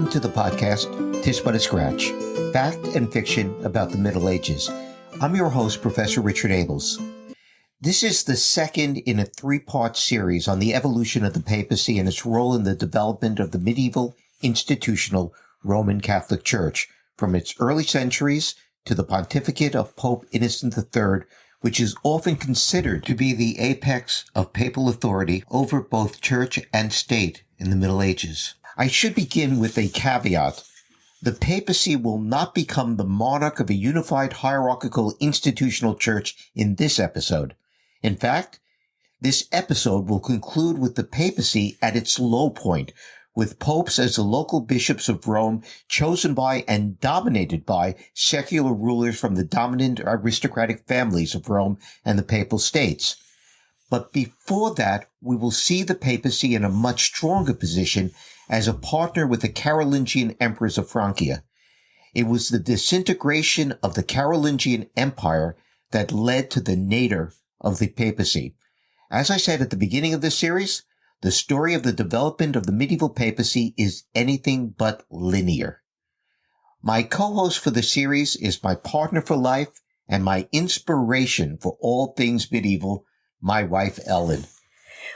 Welcome to the podcast, Tis But a Scratch, fact and fiction about the Middle Ages. I'm your host, Professor Richard Abels. This is the second in a three-part series on the evolution of the papacy and its role in the development of the medieval institutional Roman Catholic Church, from its early centuries to the pontificate of Pope Innocent III, which is often considered to be the apex of papal authority over both church and state in the Middle Ages. I should begin with a caveat. The papacy will not become the monarch of a unified hierarchical institutional church in this episode. In fact, this episode will conclude with the papacy at its low point, with popes as the local bishops of Rome chosen by and dominated by secular rulers from the dominant aristocratic families of Rome and the Papal States. But before that, we will see the papacy in a much stronger position as a partner with the Carolingian emperors of Francia. It was the disintegration of the Carolingian Empire that led to the nadir of the papacy. As I said at the beginning of this series, the story of the development of the medieval papacy is anything but linear. My co-host for the series is my partner for life and my inspiration for all things medieval, my wife Ellen.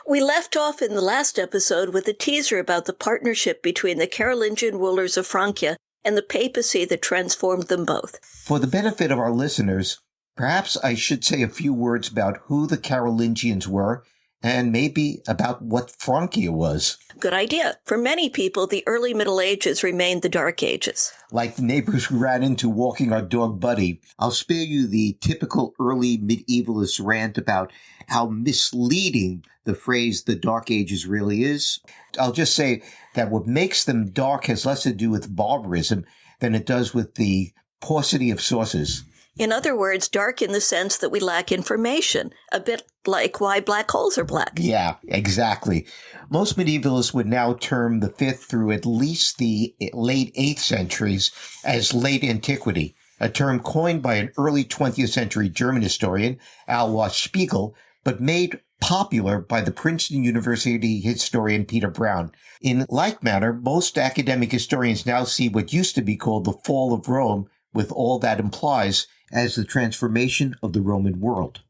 We left off in the last episode with a teaser about the partnership between the Carolingian rulers of Francia and the papacy that transformed them both. For the benefit of our listeners, perhaps I should say a few words about who the Carolingians were and maybe about what Francia was. Good idea. For many people, the early Middle Ages remained the Dark Ages. Like the neighbors we ran into walking our dog Buddy, I'll spare you the typical early medievalist rant about how misleading the phrase the Dark Ages really is. I'll just say that what makes them dark has less to do with barbarism than it does with the paucity of sources. In other words, dark in the sense that we lack information, a bit like why black holes are black. Yeah, exactly. Most medievalists would now term the 5th through at least the late 8th centuries as late antiquity, a term coined by an early 20th century German historian, Alois Spiegel, but made popular by the Princeton University historian Peter Brown. In like manner, most academic historians now see what used to be called the fall of Rome, with all that implies, as the transformation of the Roman world,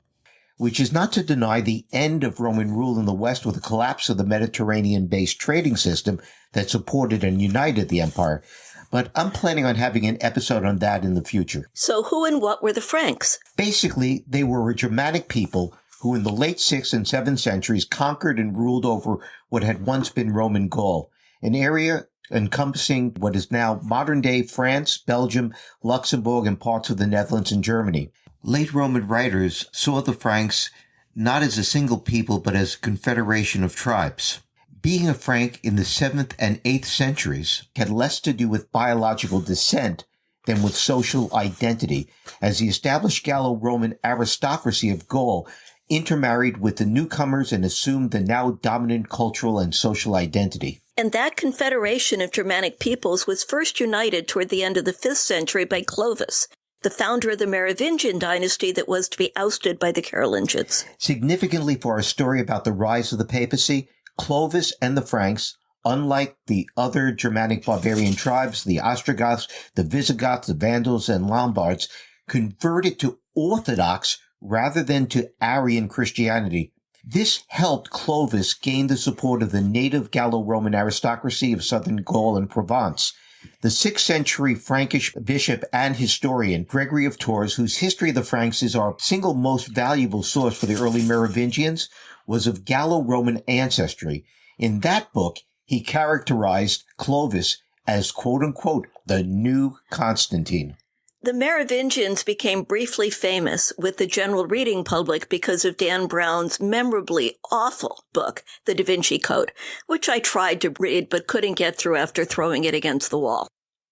which is not to deny the end of Roman rule in the West with the collapse of the Mediterranean-based trading system that supported and united the empire. But I'm planning on having an episode on that in the future. So who and what were the Franks? Basically, they were a Germanic people who in the late 6th and 7th centuries conquered and ruled over what had once been Roman Gaul, an area encompassing what is now modern-day France, Belgium, Luxembourg, and parts of the Netherlands and Germany. Late Roman writers saw the Franks not as a single people, but as a confederation of tribes. Being a Frank in the 7th and 8th centuries had less to do with biological descent than with social identity, as the established Gallo-Roman aristocracy of Gaul intermarried with the newcomers and assumed the now dominant cultural and social identity. And that confederation of Germanic peoples was first united toward the end of the 5th century by Clovis, the founder of the Merovingian dynasty that was to be ousted by the Carolingians. Significantly for our story about the rise of the papacy, Clovis and the Franks, unlike the other Germanic barbarian tribes, the Ostrogoths, the Visigoths, the Vandals, and Lombards, converted to Orthodox rather than to Arian Christianity. This helped Clovis gain the support of the native Gallo-Roman aristocracy of southern Gaul and Provence. The 6th century Frankish bishop and historian Gregory of Tours, whose history of the Franks is our single most valuable source for the early Merovingians, was of Gallo-Roman ancestry. In that book, he characterized Clovis as, quote-unquote, the new Constantine. The Merovingians became briefly famous with the general reading public because of Dan Brown's memorably awful book, The Da Vinci Code, which I tried to read but couldn't get through after throwing it against the wall.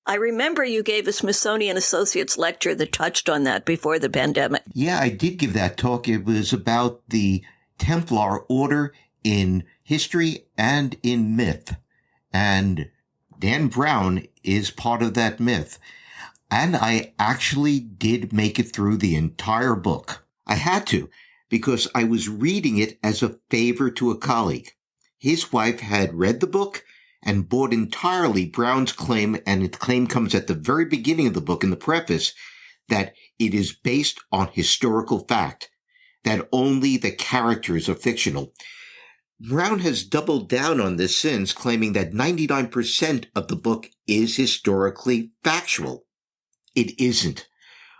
I remember you gave a Smithsonian Associates lecture that touched on that before the pandemic. Yeah, I did give that talk. It was about the Templar order in history and in myth. And Dan Brown is part of that myth. And I actually did make it through the entire book. I had to, because I was reading it as a favor to a colleague. His wife had read the book and bought entirely Brown's claim, and the claim comes at the very beginning of the book in the preface, that it is based on historical fact, that only the characters are fictional. Brown has doubled down on this since, claiming that 99% of the book is historically factual. It isn't.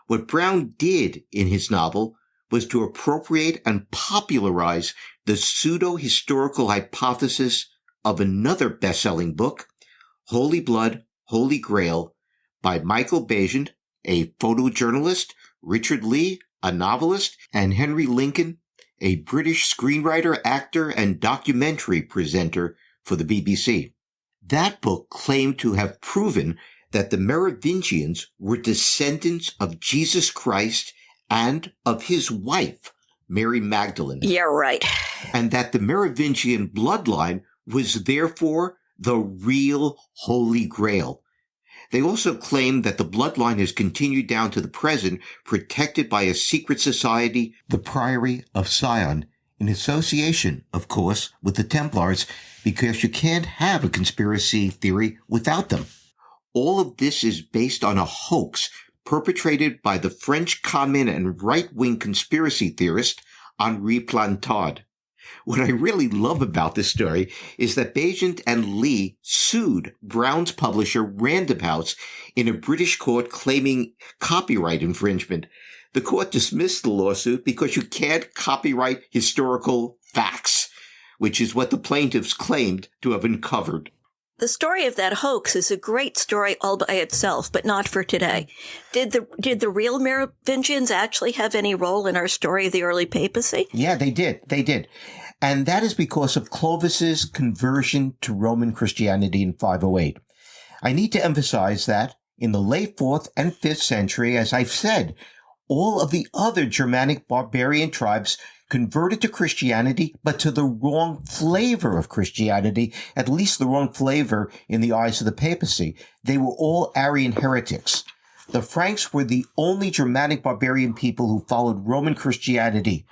What Brown did in his novel was to appropriate and popularize the pseudo-historical hypothesis of another best-selling book, Holy Blood, Holy Grail, by Michael Bazant, a photojournalist, Richard Lee, a novelist, and Henry Lincoln, a British screenwriter, actor, and documentary presenter for the BBC. That book claimed to have proven that the Merovingians were descendants of Jesus Christ and of his wife, Mary Magdalene. Yeah, right. And that the Merovingian bloodline was therefore the real Holy Grail. They also claim that the bloodline has continued down to the present, protected by a secret society, the Priory of Sion, in association, of course, with the Templars, because you can't have a conspiracy theory without them. All of this is based on a hoax perpetrated by the French commune and right-wing conspiracy theorist Henri Plantard. What I really love about this story is that Bazant and Lee sued Brown's publisher Random House in a British court claiming copyright infringement. The court dismissed the lawsuit because you can't copyright historical facts, which is what the plaintiffs claimed to have uncovered. The story of that hoax is a great story all by itself, but not for today. Did the real Merovingians actually have any role in our story of the early papacy? Yeah, they did. They did. And that is because of Clovis's conversion to Roman Christianity in 508. I need to emphasize that in the late 4th and 5th century, as I've said, all of the other Germanic barbarian tribes converted to Christianity, but to the wrong flavor of Christianity, at least the wrong flavor in the eyes of the papacy. They were all Arian heretics. The Franks were the only Germanic barbarian people who followed Roman Christianity.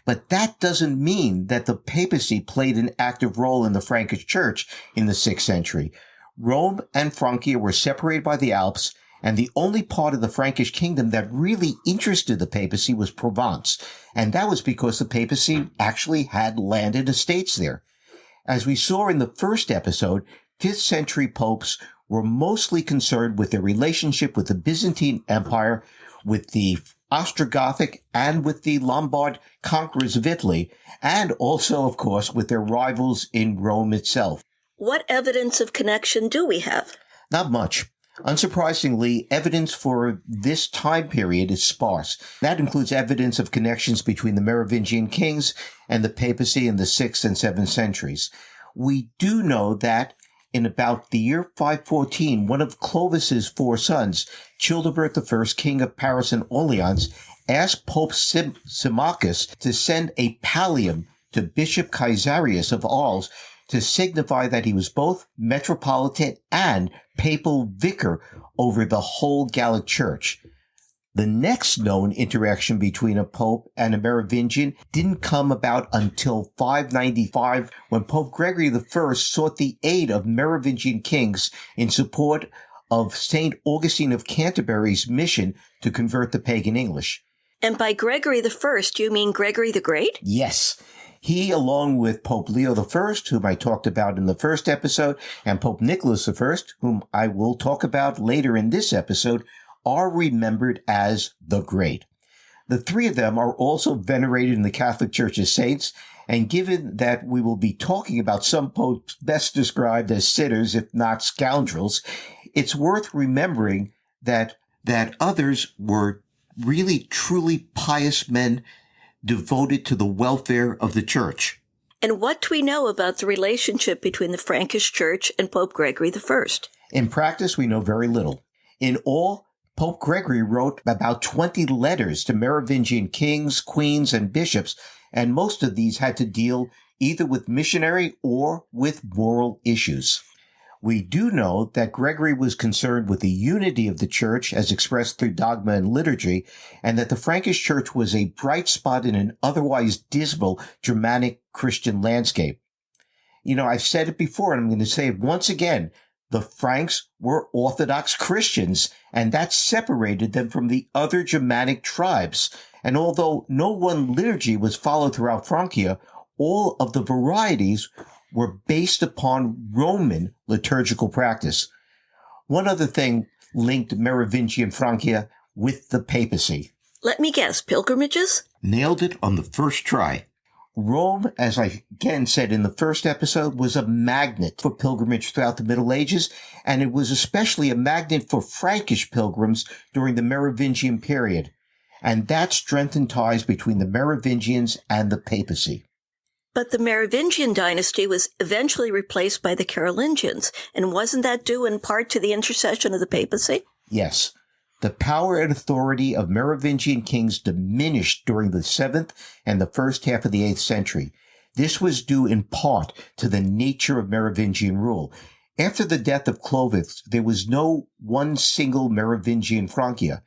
But that doesn't mean that the papacy played an active role in the Frankish church in the 6th century. Rome and Francia were separated by the Alps, and the only part of the Frankish kingdom that really interested the papacy was Provence. And that was because the papacy actually had landed estates there. As we saw in the first episode, 5th century popes were mostly concerned with their relationship with the Byzantine Empire, with the Ostrogothic, and with the Lombard conquerors of Italy, and also, of course, with their rivals in Rome itself. What evidence of connection do we have? Not much. Unsurprisingly, evidence for this time period is sparse. That includes evidence of connections between the Merovingian kings and the papacy in the 6th and 7th centuries. We do know that in about the year 514, one of Clovis's 4 sons, Childebert I, king of Paris and Orleans, asked Pope Symmachus to send a pallium to Bishop Caesarius of Arles to signify that he was both metropolitan and papal vicar over the whole Gallic Church. The next known interaction between a pope and a Merovingian didn't come about until 595, when Pope Gregory I sought the aid of Merovingian kings in support of St. Augustine of Canterbury's mission to convert the pagan English. And by Gregory I, you mean Gregory the Great? Yes. He, along with Pope Leo I, whom I talked about in the first episode, and Pope Nicholas I, whom I will talk about later in this episode, are remembered as the Great. The 3 of them are also venerated in the Catholic Church as saints, and given that we will be talking about some popes best described as sinners, if not scoundrels, it's worth remembering that others were really truly pious men devoted to the welfare of the church. And what do we know about the relationship between the Frankish Church and Pope Gregory I? In practice, we know very little. In all, Pope Gregory wrote about 20 letters to Merovingian kings, queens, and bishops, and most of these had to deal either with missionary or with moral issues. We do know that Gregory was concerned with the unity of the church as expressed through dogma and liturgy, and that the Frankish church was a bright spot in an otherwise dismal Germanic Christian landscape. I've said it before, and I'm going to say it once again. The Franks were Orthodox Christians, and that separated them from the other Germanic tribes. And although no one liturgy was followed throughout Francia, all of the varieties were based upon Roman liturgical practice. One other thing linked Merovingian Francia with the papacy. Let me guess, pilgrimages? Nailed it on the first try. Rome, as I again said in the first episode, was a magnet for pilgrimage throughout the Middle Ages, and it was especially a magnet for Frankish pilgrims during the Merovingian period. And that strengthened ties between the Merovingians and the papacy. But the Merovingian dynasty was eventually replaced by the Carolingians, and wasn't that due in part to the intercession of the papacy? Yes. The power and authority of Merovingian kings diminished during the 7th and the first half of the 8th century. This was due in part to the nature of Merovingian rule. After the death of Clovis, there was no one single Merovingian Francia,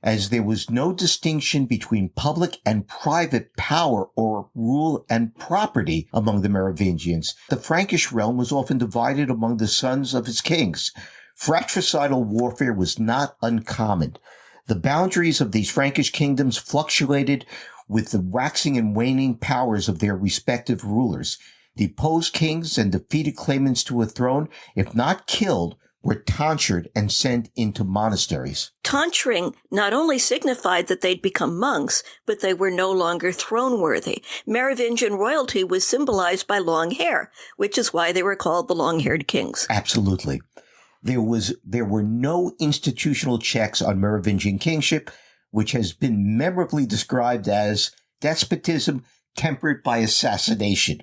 as there was no distinction between public and private power or rule and property among the Merovingians. The Frankish realm was often divided among the sons of its kings. Fratricidal warfare was not uncommon. The boundaries of these Frankish kingdoms fluctuated with the waxing and waning powers of their respective rulers. Deposed kings and defeated claimants to a throne, if not killed, were tonsured and sent into monasteries. Tonsuring not only signified that they'd become monks, but they were no longer throne-worthy. Merovingian royalty was symbolized by long hair, which is why they were called the long-haired kings. Absolutely. There were no institutional checks on Merovingian kingship, which has been memorably described as despotism tempered by assassination.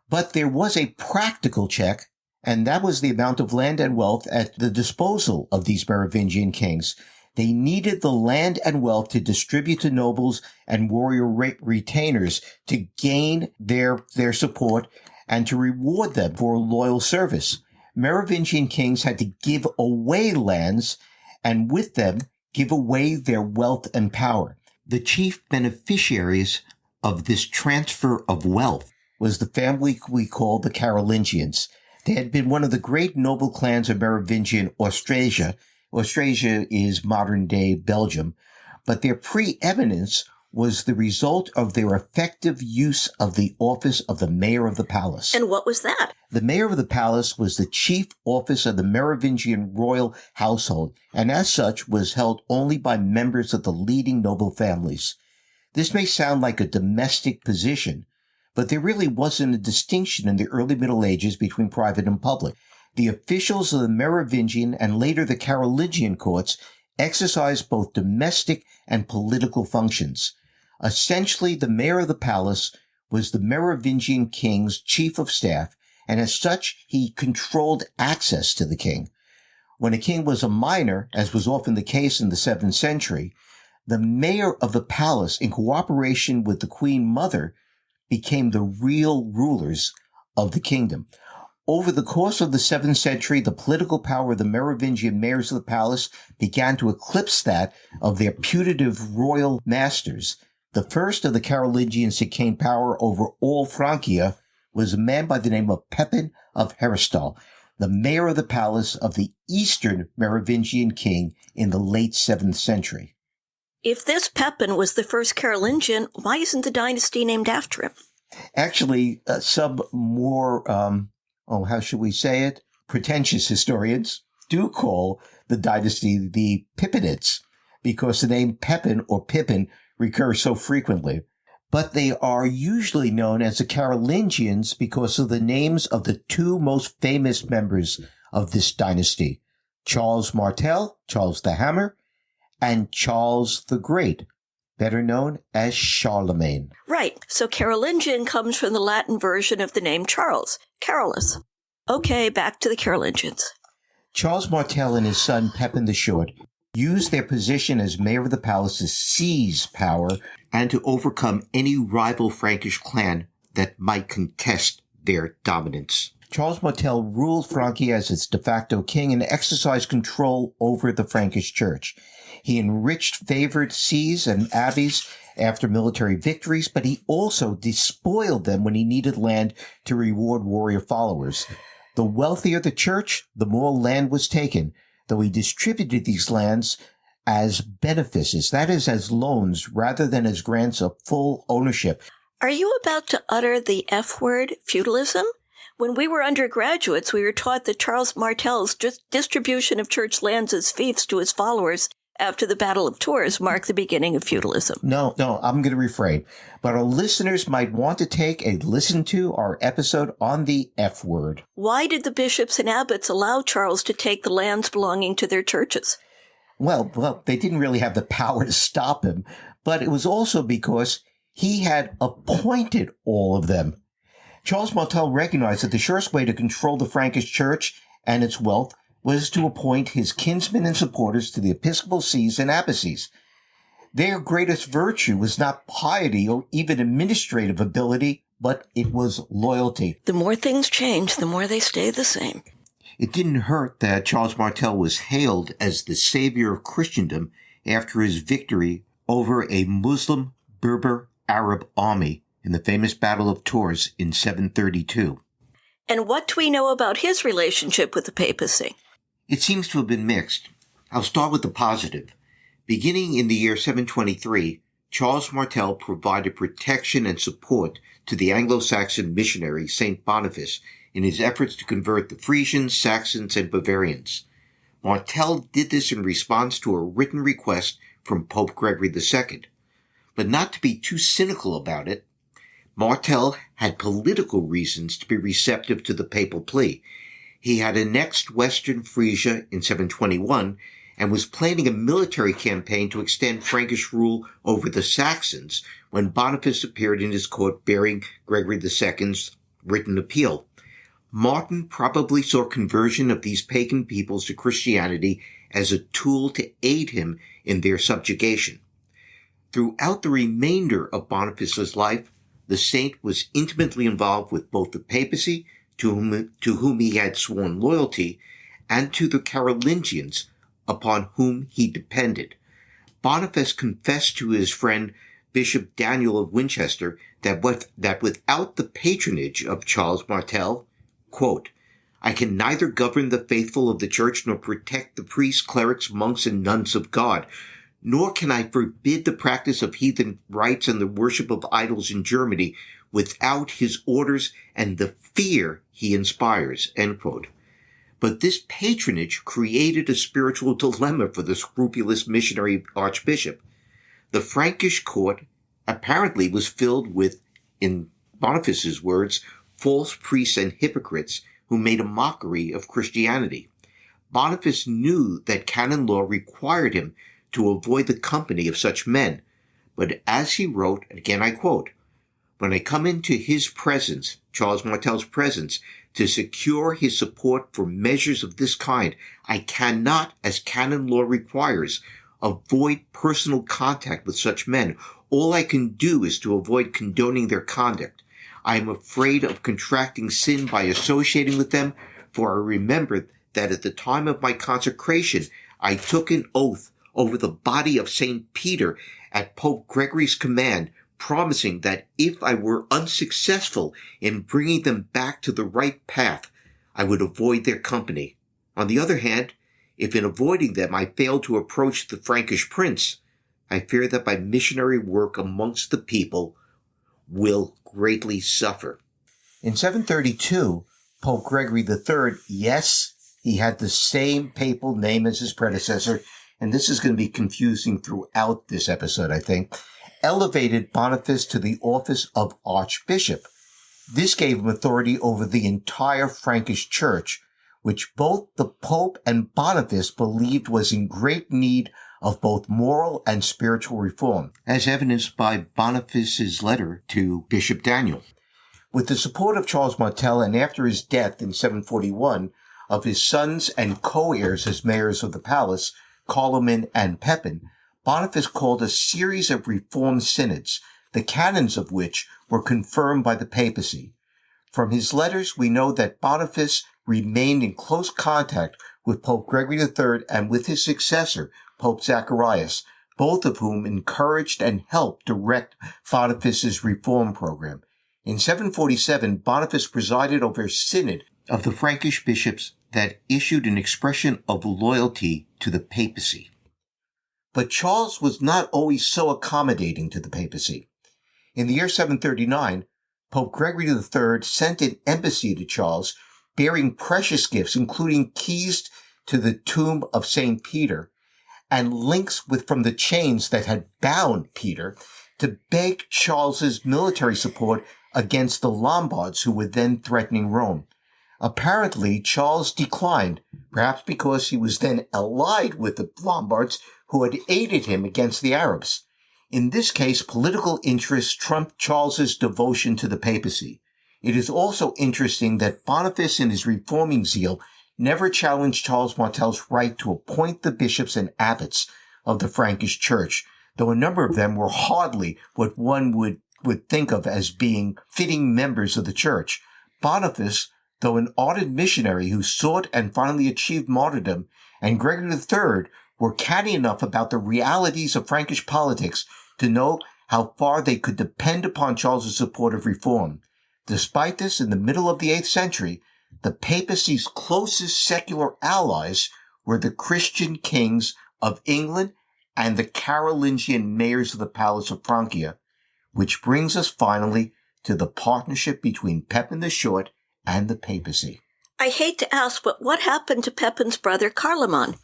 But there was a practical check, and that was the amount of land and wealth at the disposal of these Merovingian kings. They needed the land and wealth to distribute to nobles and warrior retainers to gain their support and to reward them for loyal service. Merovingian kings had to give away lands and with them give away their wealth and power. The chief beneficiaries of this transfer of wealth was the family we call the Carolingians. They had been one of the great noble clans of Merovingian Austrasia. Austrasia is modern-day Belgium, but their preeminence was the result of their effective use of the office of the mayor of the palace. And what was that? The mayor of the palace was the chief office of the Merovingian royal household, and as such was held only by members of the leading noble families. This may sound like a domestic position, but there really wasn't a distinction in the early Middle Ages between private and public. The officials of the Merovingian and later the Carolingian courts exercised both domestic and political functions. Essentially, the mayor of the palace was the Merovingian king's chief of staff, and as such, he controlled access to the king. When a king was a minor, as was often the case in the 7th century, the mayor of the palace, in cooperation with the queen mother, became the real rulers of the kingdom. Over the course of the 7th century, the political power of the Merovingian mayors of the palace began to eclipse that of their putative royal masters. The first of the Carolingians to gain power over all Francia was a man by the name of Pepin of Heristal, the mayor of the palace of the eastern Merovingian king in the late 7th century. If this Pepin was the first Carolingian, why isn't the dynasty named after him? Actually, some more, how should we say it? Pretentious historians do call the dynasty the Pepinids, because the name Pepin or Pippin recurs so frequently. But they are usually known as the Carolingians because of the names of the two most famous members of this dynasty, Charles Martel, Charles the Hammer, and Charles the Great, better known as Charlemagne. Right, so Carolingian comes from the Latin version of the name Charles, Carolus. Okay, back to the Carolingians. Charles Martel and his son Pepin the Short used their position as mayor of the palace to seize power and to overcome any rival Frankish clan that might contest their dominance. Charles Martel ruled Francia as its de facto king and exercised control over the Frankish church. He enriched favored sees and abbeys after military victories, but he also despoiled them when he needed land to reward warrior followers. The wealthier the church, the more land was taken, though he distributed these lands as benefices, that is, as loans, rather than as grants of full ownership. Are you about to utter the F word, feudalism? When we were undergraduates, we were taught that Charles Martel's distribution of church lands as fiefs to his followers after the Battle of Tours marked the beginning of feudalism. No, I'm going to refrain. But our listeners might want to take a listen to our episode on the F word. Why did the bishops and abbots allow Charles to take the lands belonging to their churches? Well, they didn't really have the power to stop him, but it was also because he had appointed all of them. Charles Martel recognized that the surest way to control the Frankish church and its wealth was to appoint his kinsmen and supporters to the episcopal sees and abbacies. Their greatest virtue was not piety or even administrative ability, but it was loyalty. The more things change, the more they stay the same. It didn't hurt that Charles Martel was hailed as the savior of Christendom after his victory over a Muslim Berber Arab army in the famous Battle of Tours in 732. And what do we know about his relationship with the papacy? It seems to have been mixed. I'll start with the positive. Beginning in the year 723, Charles Martel provided protection and support to the Anglo-Saxon missionary Saint Boniface in his efforts to convert the Frisians, Saxons, and Bavarians. Martel did this in response to a written request from Pope Gregory II. But not to be too cynical about it, Martel had political reasons to be receptive to the papal plea. He had annexed Western Frisia in 721 and was planning a military campaign to extend Frankish rule over the Saxons when Boniface appeared in his court bearing Gregory II's written appeal. Martin probably saw conversion of these pagan peoples to Christianity as a tool to aid him in their subjugation. Throughout the remainder of Boniface's life, the saint was intimately involved with both the papacy, to whom he had sworn loyalty, and to the Carolingians, upon whom he depended. Boniface confessed to his friend Bishop Daniel of Winchester that without the patronage of Charles Martel, quote, I can neither govern the faithful of the church nor protect the priests, clerics, monks, and nuns of God, nor can I forbid the practice of heathen rites and the worship of idols in Germany without his orders and the fear he inspires, end quote. But this patronage created a spiritual dilemma for the scrupulous missionary archbishop. The Frankish court apparently was filled with, in Boniface's words, false priests and hypocrites who made a mockery of Christianity. Boniface knew that canon law required him to avoid the company of such men, but as he wrote, and again I quote, when I come into his presence, Charles Martel's presence, to secure his support for measures of this kind, I cannot, as canon law requires, avoid personal contact with such men. All I can do is to avoid condoning their conduct. I am afraid of contracting sin by associating with them, for I remember that at the time of my consecration, I took an oath over the body of St. Peter at Pope Gregory's command, promising that if I were unsuccessful in bringing them back to the right path, I would avoid their company. On the other hand, if in avoiding them I failed to approach the Frankish prince, I fear that my missionary work amongst the people will greatly suffer. In 732, Pope Gregory III, yes, he had the same papal name as his predecessor, and this is going to be confusing throughout this episode, I think, elevated Boniface to the office of archbishop. This gave him authority over the entire Frankish church, which both the Pope and Boniface believed was in great need of both moral and spiritual reform, as evidenced by Boniface's letter to Bishop Daniel. With the support of Charles Martel, and after his death in 741, of his sons and co-heirs as mayors of the palace, Charlemagne and Pepin, Boniface called a series of reform synods, the canons of which were confirmed by the papacy. From his letters, we know that Boniface remained in close contact with Pope Gregory III and with his successor, Pope Zacharias, both of whom encouraged and helped direct Boniface's reform program. In 747, Boniface presided over a synod of the Frankish bishops that issued an expression of loyalty to the papacy. But Charles was not always so accommodating to the papacy. In the year 739, Pope Gregory III sent an embassy to Charles bearing precious gifts, including keys to the tomb of St. Peter and links from the chains that had bound Peter, to beg Charles's military support against the Lombards, who were then threatening Rome. Apparently, Charles declined, perhaps because he was then allied with the Lombards, who had aided him against the Arabs. In this case, political interest trumped Charles's devotion to the papacy. It is also interesting that Boniface, in his reforming zeal, never challenged Charles Martel's right to appoint the bishops and abbots of the Frankish Church, though a number of them were hardly what one would think of as being fitting members of the Church. Boniface, though an ardent missionary who sought and finally achieved martyrdom, and Gregory III were canny enough about the realities of Frankish politics to know how far they could depend upon Charles's support of reform. Despite this, in the middle of the 8th century, the papacy's closest secular allies were the Christian kings of England and the Carolingian mayors of the Palace of Francia, which brings us finally to the partnership between Pepin the Short and the papacy. I hate to ask, but what happened to Pepin's brother Carloman?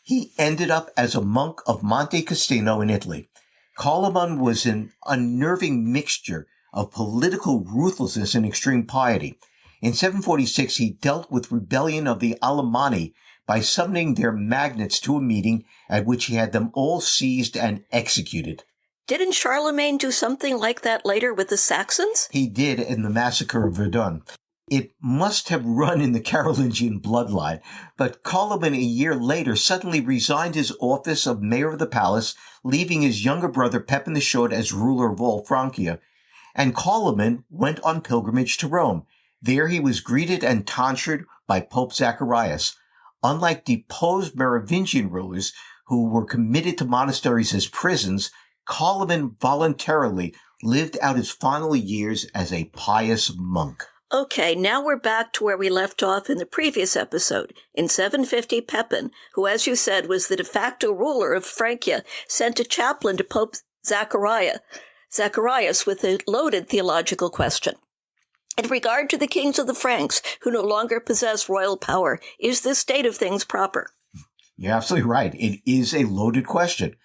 He ended up as a monk of Monte Cassino in Italy. Carloman was an unnerving mixture of political ruthlessness and extreme piety. In 746, he dealt with rebellion of the Alemanni by summoning their magnates to a meeting at which he had them all seized and executed. Didn't Charlemagne do something like that later with the Saxons? He did in the massacre of Verdun. It must have run in the Carolingian bloodline, but Carloman a year later suddenly resigned his office of mayor of the palace, leaving his younger brother Pepin the Short as ruler of all Francia. And Carloman went on pilgrimage to Rome. There he was greeted and tonsured by Pope Zacharias. Unlike deposed Merovingian rulers who were committed to monasteries as prisons, Carloman voluntarily lived out his final years as a pious monk. Okay, now we're back to where we left off in the previous episode. In 750, Pepin, who, as you said, was the de facto ruler of Francia, sent a chaplain to Pope Zacharias with a loaded theological question. In regard to the kings of the Franks, who no longer possess royal power, is this state of things proper? You're absolutely right. It is a loaded question.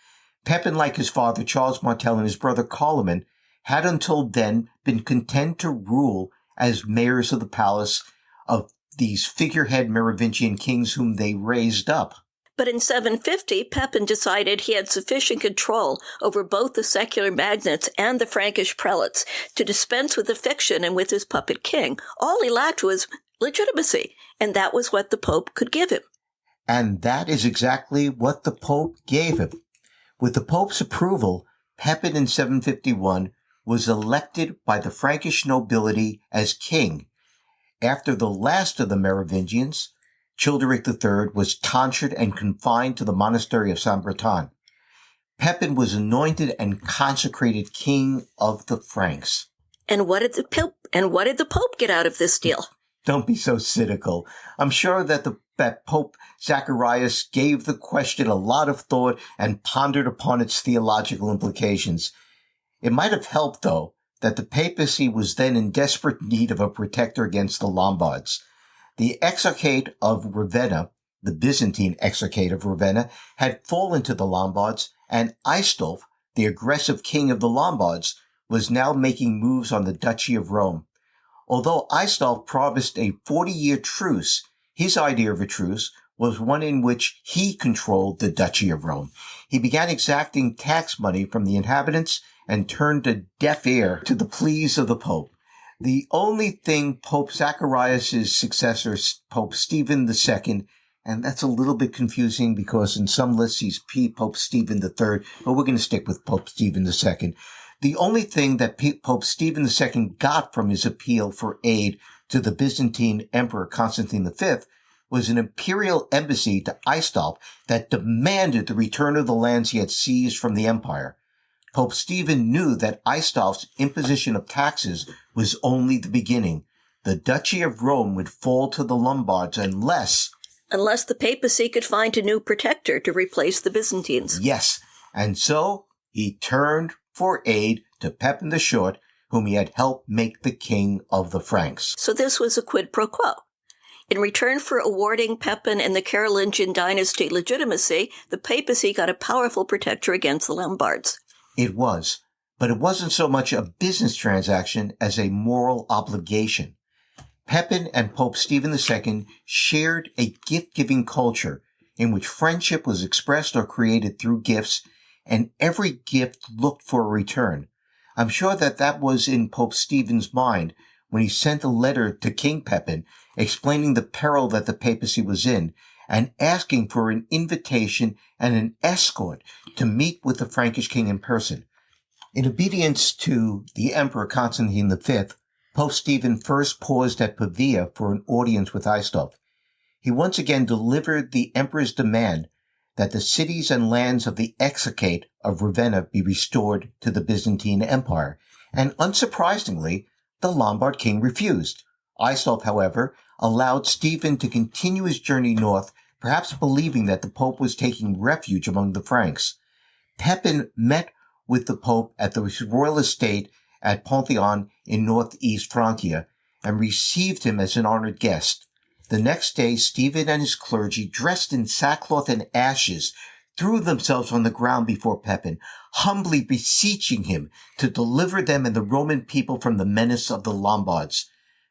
Pepin, like his father Charles Martel and his brother Carloman, had until then been content to rule as mayors of the palace of these figurehead Merovingian kings whom they raised up. But in 750, Pepin decided he had sufficient control over both the secular magnates and the Frankish prelates to dispense with the fiction and with his puppet king. All he lacked was legitimacy, and that was what the Pope could give him. And that is exactly what the Pope gave him. With the Pope's approval, Pepin in 751 was elected by the Frankish nobility as king. After the last of the Merovingians, Childeric III was tonsured and confined to the monastery of Saint Breton. Pepin was anointed and consecrated king of the Franks. And what did the Pope get out of this deal? Don't be so cynical. I'm sure that Pope Zacharias gave the question a lot of thought and pondered upon its theological implications. It might have helped, though, that the papacy was then in desperate need of a protector against the Lombards. The Exarchate of Ravenna, the Byzantine Exarchate of Ravenna, had fallen to the Lombards, and Aistulf, the aggressive king of the Lombards, was now making moves on the Duchy of Rome. Although Aistulf promised a 40-year truce, his idea of a truce was one in which he controlled the Duchy of Rome. He began exacting tax money from the inhabitants and turned a deaf ear to the pleas of the Pope. The only thing Pope Zacharias' successor, Pope Stephen II, and that's a little bit confusing because in some lists he's Pope Stephen III, but we're going to stick with Pope Stephen II. The only thing that Pope Stephen II got from his appeal for aid to the Byzantine Emperor Constantine V was an imperial embassy to Aistulf that demanded the return of the lands he had seized from the empire. Pope Stephen knew that Aistulf's imposition of taxes was only the beginning. The Duchy of Rome would fall to the Lombards unless the papacy could find a new protector to replace the Byzantines. Yes, and so he turned for aid to Pepin the Short, whom he had helped make the king of the Franks. So this was a quid pro quo. In return for awarding Pepin and the Carolingian dynasty legitimacy, the papacy got a powerful protector against the Lombards. It was, but it wasn't so much a business transaction as a moral obligation. Pepin and Pope Stephen II shared a gift-giving culture in which friendship was expressed or created through gifts, and every gift looked for a return. I'm sure that was in Pope Stephen's mind when he sent a letter to King Pepin explaining the peril that the papacy was in and asking for an invitation and an escort to meet with the Frankish king in person. In obedience to the Emperor Constantine V, Pope Stephen first paused at Pavia for an audience with Aistulf. He once again delivered the emperor's demand that the cities and lands of the Exarchate of Ravenna be restored to the Byzantine Empire, and unsurprisingly, the Lombard king refused. Aistulf, however, allowed Stephen to continue his journey north, perhaps believing that the Pope was taking refuge among the Franks. Pepin met with the Pope at the royal estate at Pantheon in northeast Francia and received him as an honored guest. The next day, Stephen and his clergy, dressed in sackcloth and ashes, threw themselves on the ground before Pepin, humbly beseeching him to deliver them and the Roman people from the menace of the Lombards.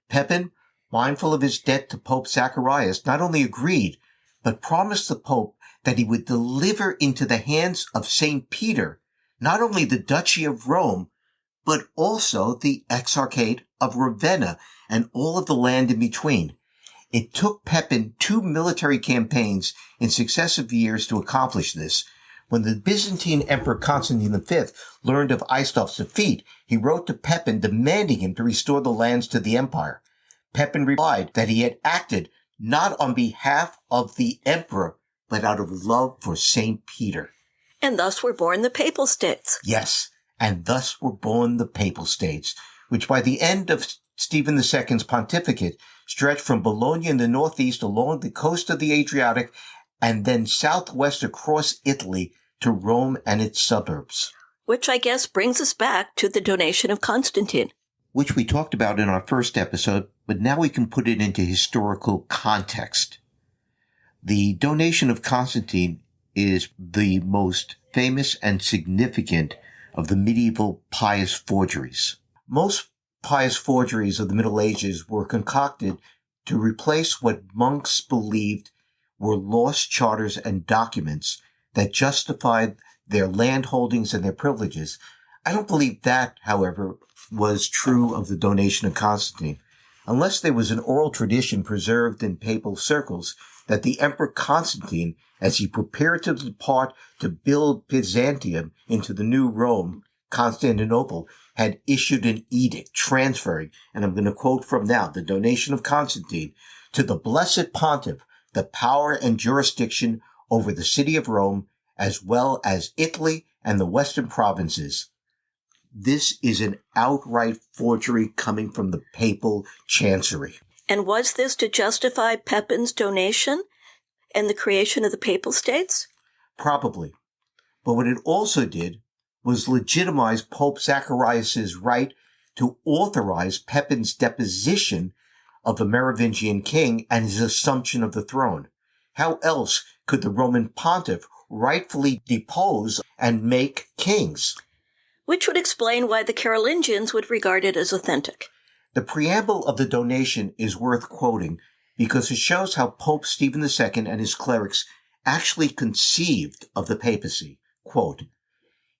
Pepin, mindful of his debt to Pope Zacharias, not only agreed, but promised the Pope that he would deliver into the hands of St. Peter not only the Duchy of Rome, but also the Exarchate of Ravenna and all of the land in between. It took Pepin 2 military campaigns in successive years to accomplish this. When the Byzantine Emperor Constantine V learned of Aistulf's defeat, he wrote to Pepin demanding him to restore the lands to the empire. Pepin replied that he had acted not on behalf of the emperor, but out of love for St. Peter. And thus were born the Papal States. Yes, and thus were born the Papal States, which by the end of Stephen II's pontificate stretched from Bologna in the northeast along the coast of the Adriatic and then southwest across Italy to Rome and its suburbs. Which I guess brings us back to the donation of Constantine. Which we talked about in our first episode, but now we can put it into historical context. The donation of Constantine is the most famous and significant of the medieval pious forgeries. Most pious forgeries of the Middle Ages were concocted to replace what monks believed were lost charters and documents that justified their land holdings and their privileges. I don't believe that, however, was true of the donation of Constantine, unless there was an oral tradition preserved in papal circles that the Emperor Constantine, as he prepared to depart to build Byzantium into the new Rome, Constantinople, had issued an edict transferring, and I'm going to quote from now, the donation of Constantine, to the Blessed Pontiff, the power and jurisdiction over the city of Rome, as well as Italy and the western provinces. This is an outright forgery coming from the papal chancery. And was this to justify Pepin's donation and the creation of the Papal States? Probably. But what it also did was legitimize Pope Zacharias' right to authorize Pepin's deposition of the Merovingian king and his assumption of the throne. How else could the Roman pontiff rightfully depose and make kings? Which would explain why the Carolingians would regard it as authentic. The preamble of the donation is worth quoting because it shows how Pope Stephen II and his clerics actually conceived of the papacy. Quote,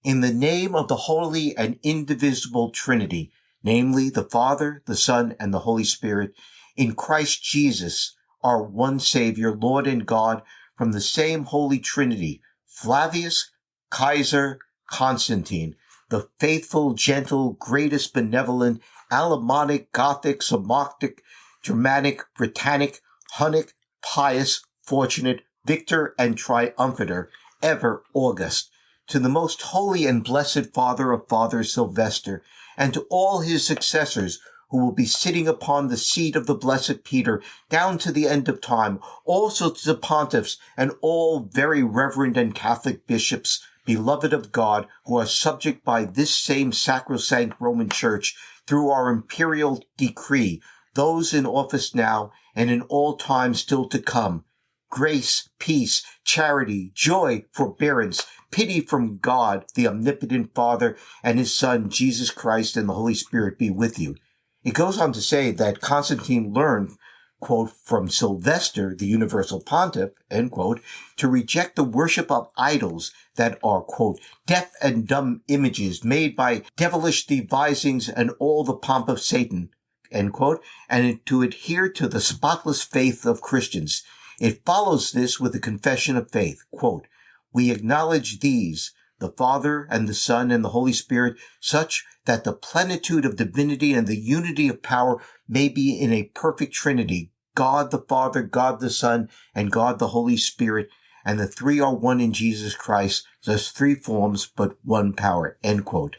"In the name of the Holy and Indivisible Trinity, namely the Father, the Son, and the Holy Spirit, in Christ Jesus, our one Savior, Lord and God, from the same Holy Trinity, Flavius, Kaiser, Constantine, the faithful, gentle, greatest, benevolent, Alemannic, Gothic, Samoctic, Germanic, Britannic, Hunnic, pious, fortunate, victor, and triumphator, ever august, to the most holy and blessed Father of Fathers Sylvester, and to all his successors who will be sitting upon the seat of the blessed Peter down to the end of time, also to the pontiffs and all very reverend and Catholic bishops, beloved of God, who are subject by this same sacrosanct Roman Church through our imperial decree, those in office now and in all time still to come. Grace, peace, charity, joy, forbearance, pity from God, the omnipotent Father, and his Son, Jesus Christ, and the Holy Spirit be with you. It goes on to say that Constantine learned, quote, from Sylvester, the universal pontiff, end quote, to reject the worship of idols that are, quote, deaf and dumb images made by devilish devisings and all the pomp of Satan, end quote, and to adhere to the spotless faith of Christians. It follows this with a confession of faith, quote, we acknowledge these, the Father and the Son and the Holy Spirit, such that the plenitude of divinity and the unity of power may be in a perfect Trinity, God the Father, God the Son, and God the Holy Spirit, and the three are one in Jesus Christ, thus three forms but one power, end quote.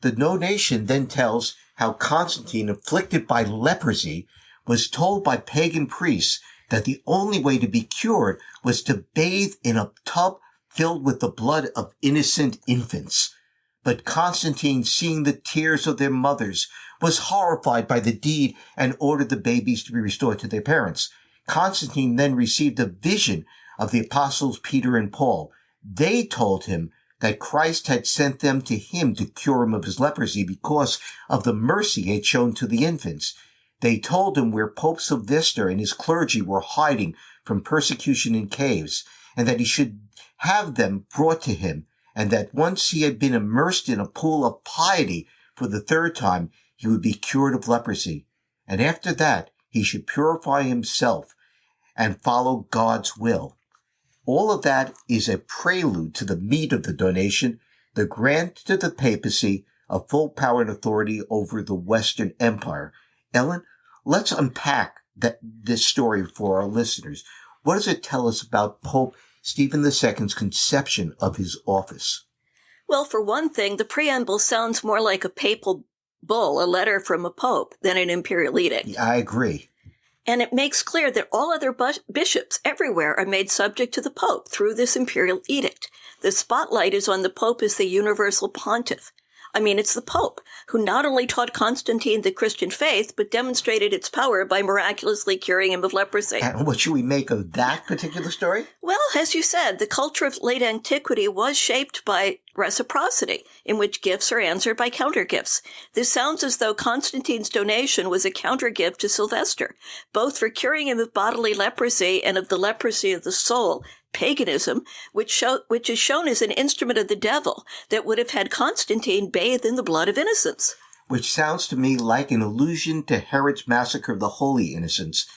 The donation then tells how Constantine, afflicted by leprosy, was told by pagan priests that the only way to be cured was to bathe in a tub filled with the blood of innocent infants. But Constantine, seeing the tears of their mothers, was horrified by the deed and ordered the babies to be restored to their parents. Constantine then received a vision of the apostles Peter and Paul. They told him that Christ had sent them to him to cure him of his leprosy because of the mercy he had shown to the infants. They told him where Pope Sylvester and his clergy were hiding from persecution in caves, and that he should have them brought to him, and that once he had been immersed in a pool of piety for the third time, he would be cured of leprosy. And after that, he should purify himself and follow God's will. All of that is a prelude to the meat of the donation, the grant to the papacy of full power and authority over the Western Empire. Ellen, let's unpack this story for our listeners. What does it tell us about Pope Stephen II's conception of his office? Well, for one thing, the preamble sounds more like a papal bull, a letter from a pope, than an imperial edict. I agree. And it makes clear that all other bishops everywhere are made subject to the pope through this imperial edict. The spotlight is on the pope as the universal pontiff. I mean, it's the Pope who not only taught Constantine the Christian faith, but demonstrated its power by miraculously curing him of leprosy. And what should we make of that particular story? Well, as you said, the culture of late antiquity was shaped by reciprocity, in which gifts are answered by countergifts. This sounds as though Constantine's donation was a countergift to Sylvester, both for curing him of bodily leprosy and of the leprosy of the soul, paganism, which is shown as an instrument of the devil that would have had Constantine bathed in the blood of innocents. Which sounds to me like an allusion to Herod's massacre of the Holy Innocents.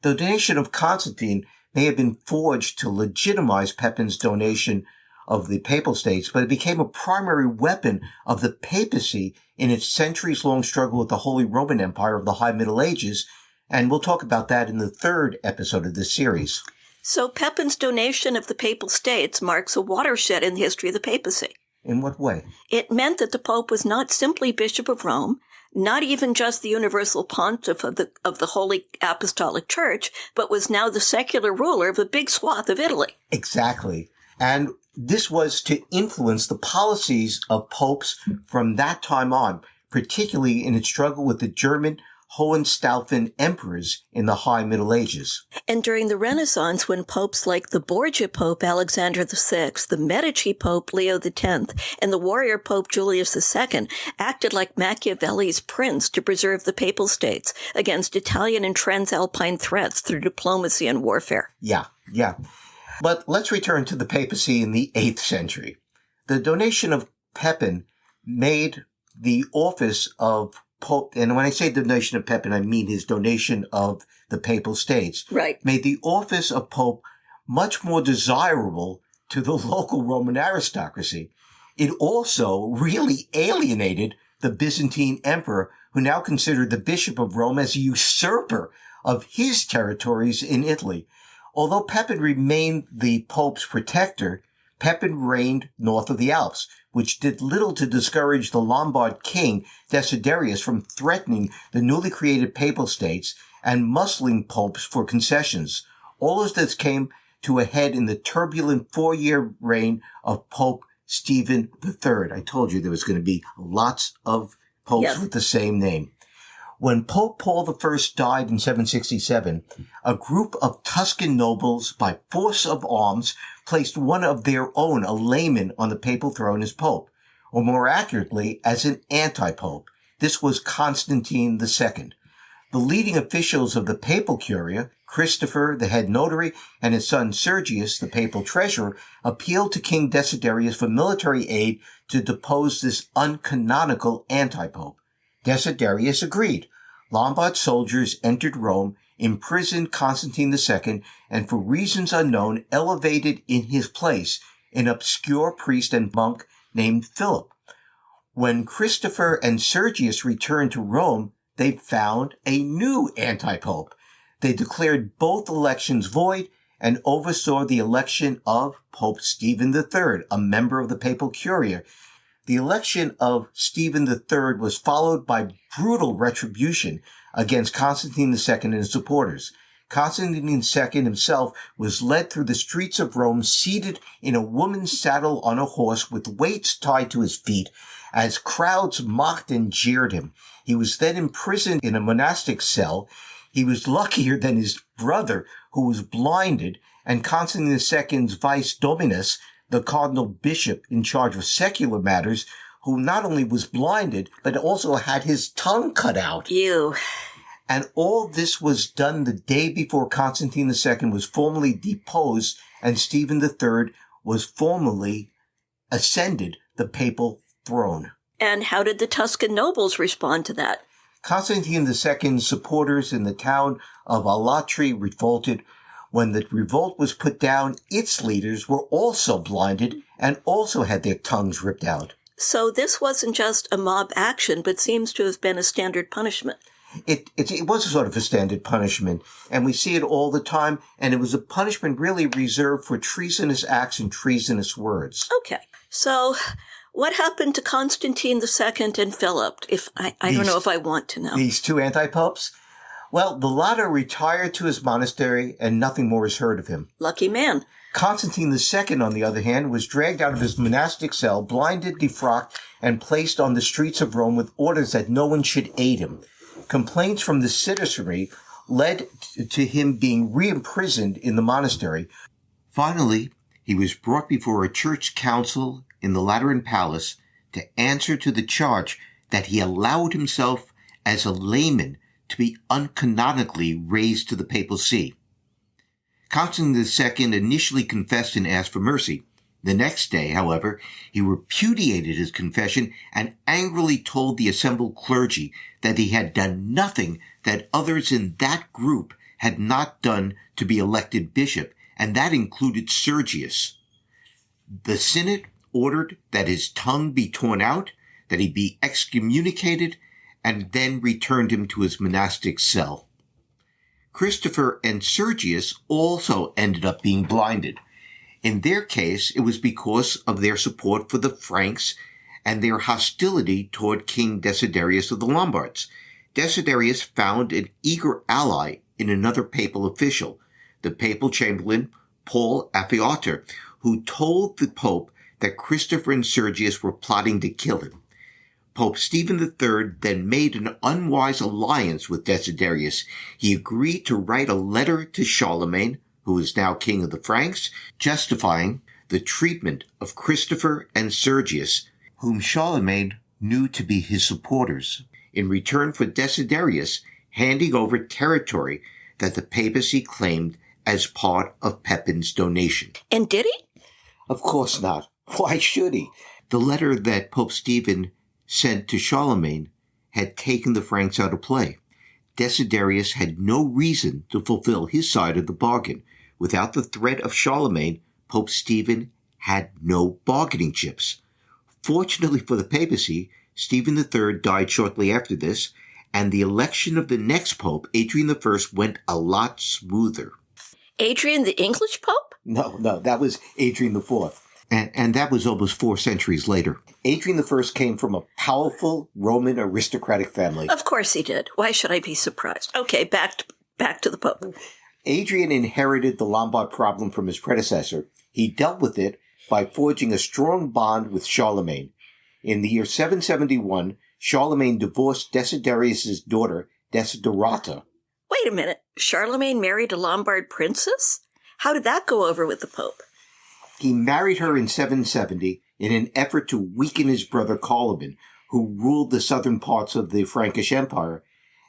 The donation of Constantine may have been forged to legitimize Pepin's donation of the Papal States, but it became a primary weapon of the papacy in its centuries-long struggle with the Holy Roman Empire of the High Middle Ages, and we'll talk about that in the third episode of this series. So Pepin's donation of the Papal States marks a watershed in the history of the papacy. In what way? It meant that the Pope was not simply Bishop of Rome, not even just the universal pontiff of the Holy Apostolic Church, but was now the secular ruler of a big swath of Italy. Exactly. And this was to influence the policies of popes from that time on, particularly in its struggle with the German Hohenstaufen emperors in the High Middle Ages. And during the Renaissance, when popes like the Borgia Pope Alexander VI, the Medici Pope Leo X, and the warrior Pope Julius II acted like Machiavelli's prince to preserve the Papal States against Italian and Transalpine threats through diplomacy and warfare. Yeah. But let's return to the papacy in the 8th century. The donation of Pepin made the office of Pope, and when I say donation of Pepin, I mean his donation of the Papal States, right, made the office of Pope much more desirable to the local Roman aristocracy. It also really alienated the Byzantine emperor, who now considered the Bishop of Rome as a usurper of his territories in Italy. Although Pepin remained the Pope's protector, Pepin reigned north of the Alps, which did little to discourage the Lombard king Desiderius from threatening the newly created papal states and muscling popes for concessions. All of this came to a head in the turbulent 4-year reign of Pope Stephen III. I told you there was going to be lots of popes with the same name. When Pope Paul I died in 767, a group of Tuscan nobles, by force of arms, placed one of their own, a layman, on the papal throne as pope, or more accurately, as an anti-pope. This was Constantine II. The leading officials of the papal curia, Christopher, the head notary, and his son Sergius, the papal treasurer, appealed to King Desiderius for military aid to depose this uncanonical anti-pope. Desiderius agreed. Lombard soldiers entered Rome, imprisoned Constantine II, and for reasons unknown elevated in his place an obscure priest and monk named Philip. When Christopher and Sergius returned to Rome, they found a new anti-pope. They declared both elections void and oversaw the election of Pope Stephen III, a member of the papal curia. The election of Stephen III was followed by brutal retribution against Constantine II and his supporters. Constantine II himself was led through the streets of Rome seated in a woman's saddle on a horse with weights tied to his feet as crowds mocked and jeered him. He was then imprisoned in a monastic cell. He was luckier than his brother, who was blinded, and Constantine II's vice dominus, the cardinal bishop in charge of secular matters, who not only was blinded, but also had his tongue cut out. Ew. And all this was done the day before Constantine II was formally deposed and Stephen III was formally ascended the papal throne. And how did the Tuscan nobles respond to that? Constantine II's supporters in the town of Alatri revolted. When the revolt was put down, its leaders were also blinded and also had their tongues ripped out. So this wasn't just a mob action, but seems to have been a standard punishment. It was a sort of a standard punishment, and we see it all the time, and it was a punishment really reserved for treasonous acts and treasonous words. Okay, so what happened to Constantine II and Philip? I don't know if I want to know. These two anti-popes? Well, the latter retired to his monastery, and nothing more is heard of him. Lucky man. Constantine II, on the other hand, was dragged out of his monastic cell, blinded, defrocked, and placed on the streets of Rome with orders that no one should aid him. Complaints from the citizenry led to him being re-imprisoned in the monastery. Finally, he was brought before a church council in the Lateran Palace to answer to the charge that he allowed himself as a layman to be uncanonically raised to the papal see. Constantine II initially confessed and asked for mercy. The next day, however, he repudiated his confession and angrily told the assembled clergy that he had done nothing that others in that group had not done to be elected bishop, and that included Sergius. The Synod ordered that his tongue be torn out, that he be excommunicated, and then returned him to his monastic cell. Christopher and Sergius also ended up being blinded. In their case, it was because of their support for the Franks and their hostility toward King Desiderius of the Lombards. Desiderius found an eager ally in another papal official, the papal chamberlain Paul Aphiater, who told the Pope that Christopher and Sergius were plotting to kill him. Pope Stephen III then made an unwise alliance with Desiderius. He agreed to write a letter to Charlemagne, who is now king of the Franks, justifying the treatment of Christopher and Sergius, whom Charlemagne knew to be his supporters, in return for Desiderius handing over territory that the papacy claimed as part of Pepin's donation. And did he? Of course not. Why should he? The letter that Pope Stephen sent to Charlemagne had taken the Franks out of play. Desiderius had no reason to fulfill his side of the bargain. Without the threat of Charlemagne, Pope Stephen had no bargaining chips. Fortunately for the papacy, Stephen III died shortly after this, and the election of the next pope, Adrian I, went a lot smoother. Adrian the English Pope? No, that was Adrian IV. And that was almost 4 centuries later. Adrian I came from a powerful Roman aristocratic family. Of course he did. Why should I be surprised? Okay, back to the Pope. Adrian inherited the Lombard problem from his predecessor. He dealt with it by forging a strong bond with Charlemagne. In the year 771, Charlemagne divorced Desiderius' daughter, Desiderata. Wait a minute. Charlemagne married a Lombard princess? How did that go over with the Pope? He married her in 770 in an effort to weaken his brother Carloman, who ruled the southern parts of the Frankish Empire,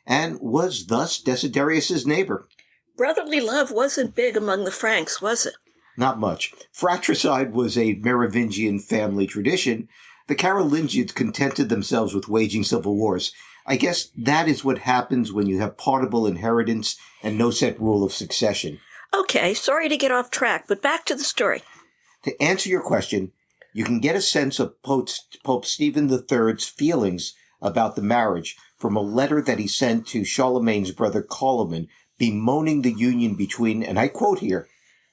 and was thus Desiderius' neighbor. Brotherly love wasn't big among the Franks, was it? Not much. Fratricide was a Merovingian family tradition. The Carolingians contented themselves with waging civil wars. I guess that is what happens when you have partible inheritance and no set rule of succession. Okay, sorry to get off track, but back to the story. To answer your question, you can get a sense of Pope Stephen III's feelings about the marriage from a letter that he sent to Charlemagne's brother Carloman, bemoaning the union between, and I quote here,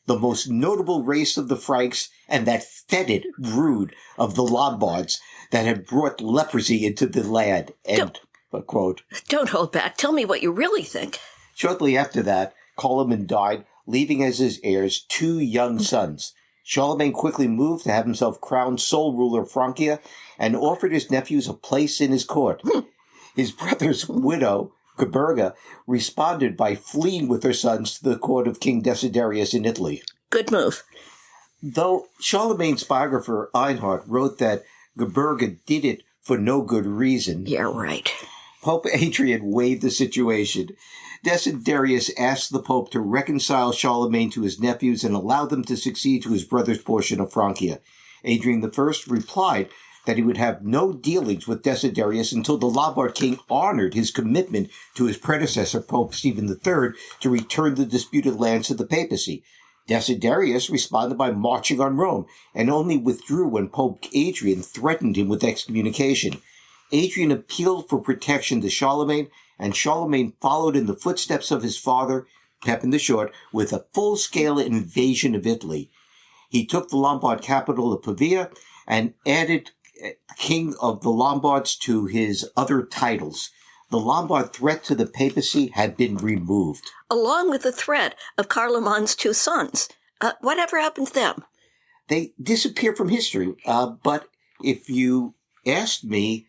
the most notable race of the Franks and that fetid brood of the Lombards that had brought leprosy into the land. End quote. Don't hold back. Tell me what you really think. Shortly after that, Carloman died, leaving as his heirs 2 young sons. Charlemagne quickly moved to have himself crowned sole ruler of Francia and offered his nephews a place in his court. His brother's widow, Gerberga, responded by fleeing with her sons to the court of King Desiderius in Italy. Good move. Though Charlemagne's biographer Einhard wrote that Gerberga did it for no good reason. Yeah, right. Pope Adrian weighed the situation. Desiderius asked the Pope to reconcile Charlemagne to his nephews and allow them to succeed to his brother's portion of Francia. Adrian I replied that he would have no dealings with Desiderius until the Lombard king honored his commitment to his predecessor, Pope Stephen III, to return the disputed lands to the papacy. Desiderius responded by marching on Rome, and only withdrew when Pope Adrian threatened him with excommunication. Adrian appealed for protection to Charlemagne, and Charlemagne followed in the footsteps of his father, Pepin the Short, with a full-scale invasion of Italy. He took the Lombard capital of Pavia and added King of the Lombards to his other titles. The Lombard threat to the papacy had been removed. Along with the threat of Carloman's 2 sons. Whatever happened to them? They disappear from history, but if you asked me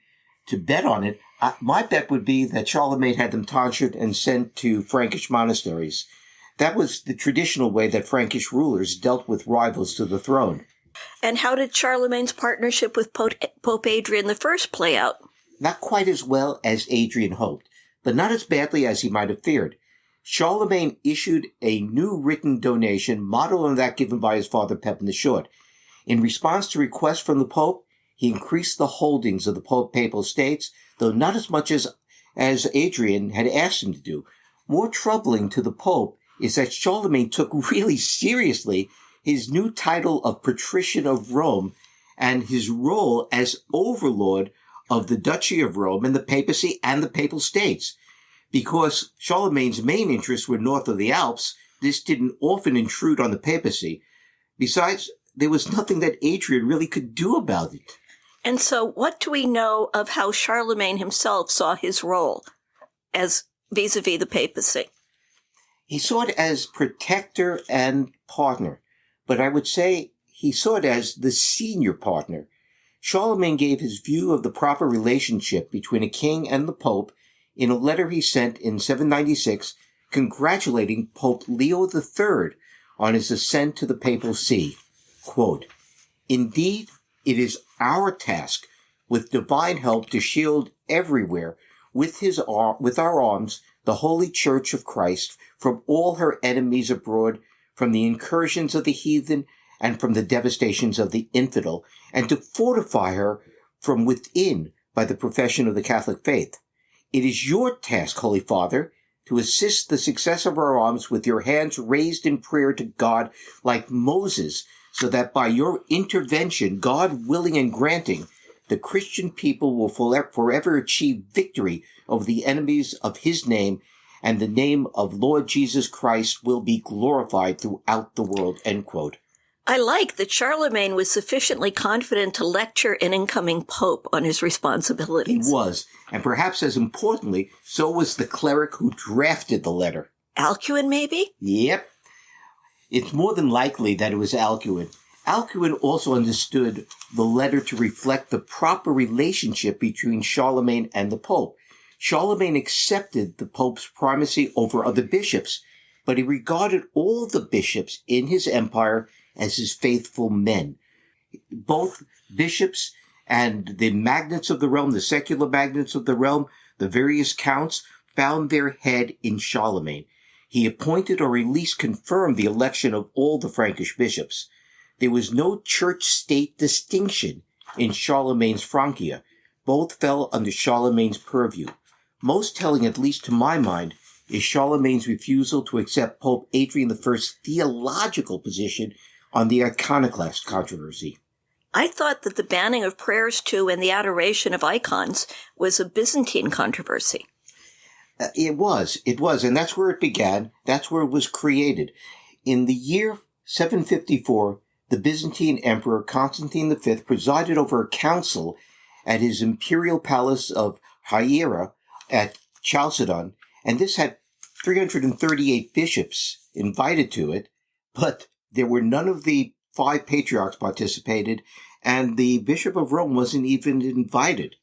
to bet on it, my bet would be that Charlemagne had them tortured and sent to Frankish monasteries. That was the traditional way that Frankish rulers dealt with rivals to the throne. And how did Charlemagne's partnership with Pope Adrian I play out? Not quite as well as Adrian hoped, but not as badly as he might have feared. Charlemagne issued a new written donation modeled on that given by his father Pepin the Short. In response to requests from the Pope, he increased the holdings of the Papal States, though not as much as Adrian had asked him to do. More troubling to the Pope is that Charlemagne took really seriously his new title of Patrician of Rome and his role as overlord of the Duchy of Rome and the papacy and the Papal States. Because Charlemagne's main interests were north of the Alps, this didn't often intrude on the papacy. Besides, there was nothing that Adrian really could do about it. And so what do we know of how Charlemagne himself saw his role as vis-a-vis the papacy? He saw it as protector and partner, but I would say he saw it as the senior partner. Charlemagne gave his view of the proper relationship between a king and the Pope in a letter he sent in 796, congratulating Pope Leo III on his ascent to the papal see. Quote, "Indeed, it is our task, with divine help, to shield everywhere with our arms the Holy Church of Christ from all her enemies abroad, from the incursions of the heathen and from the devastations of the infidel, and to fortify her from within by the profession of the Catholic faith. It is your task, Holy Father, to assist the success of our arms with your hands raised in prayer to God like Moses, so that by your intervention, God willing and granting, the Christian people will forever achieve victory over the enemies of his name and the name of Lord Jesus Christ will be glorified throughout the world, end quote. I like that Charlemagne was sufficiently confident to lecture an incoming pope on his responsibilities. He was, and perhaps as importantly, so was the cleric who drafted the letter. Alcuin, maybe? Yep. It's more than likely that it was Alcuin. Alcuin also understood the letter to reflect the proper relationship between Charlemagne and the Pope. Charlemagne accepted the Pope's primacy over other bishops, but he regarded all the bishops in his empire as his faithful men. Both bishops and the magnates of the realm, the secular magnates of the realm, the various counts, found their head in Charlemagne. He appointed or at least confirmed the election of all the Frankish bishops. There was no church-state distinction in Charlemagne's Francia. Both fell under Charlemagne's purview. Most telling, at least to my mind, is Charlemagne's refusal to accept Pope Adrian I's theological position on the iconoclast controversy. I thought that the banning of prayers to and the adoration of icons was a Byzantine controversy. It was, and that's where it began. That's where it was created. In the year 754, the Byzantine Emperor Constantine V presided over a council at his imperial palace of Hiera at Chalcedon, and this had 338 bishops invited to it, but there were none of the 5 patriarchs participated, and the Bishop of Rome wasn't even invited.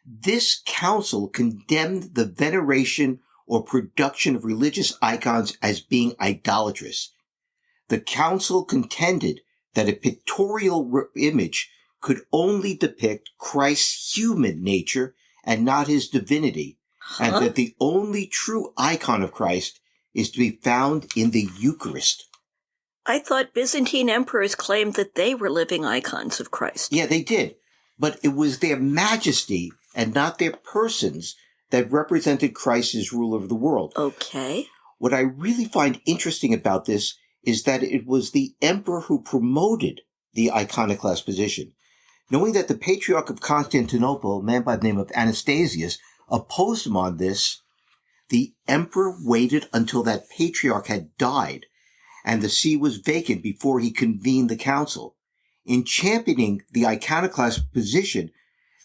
This council condemned the veneration or production of religious icons as being idolatrous. The council contended that a pictorial image could only depict Christ's human nature and not his divinity, and that the only true icon of Christ is to be found in the Eucharist. I thought Byzantine emperors claimed that they were living icons of Christ. Yeah, they did. But it was their majesty and not their persons that represented Christ as ruler of the world. Okay. What I really find interesting about this is that it was the emperor who promoted the iconoclast position. Knowing that the Patriarch of Constantinople, a man by the name of Anastasius, opposed him on this, the emperor waited until that patriarch had died and the see was vacant before he convened the council. In championing the iconoclast position,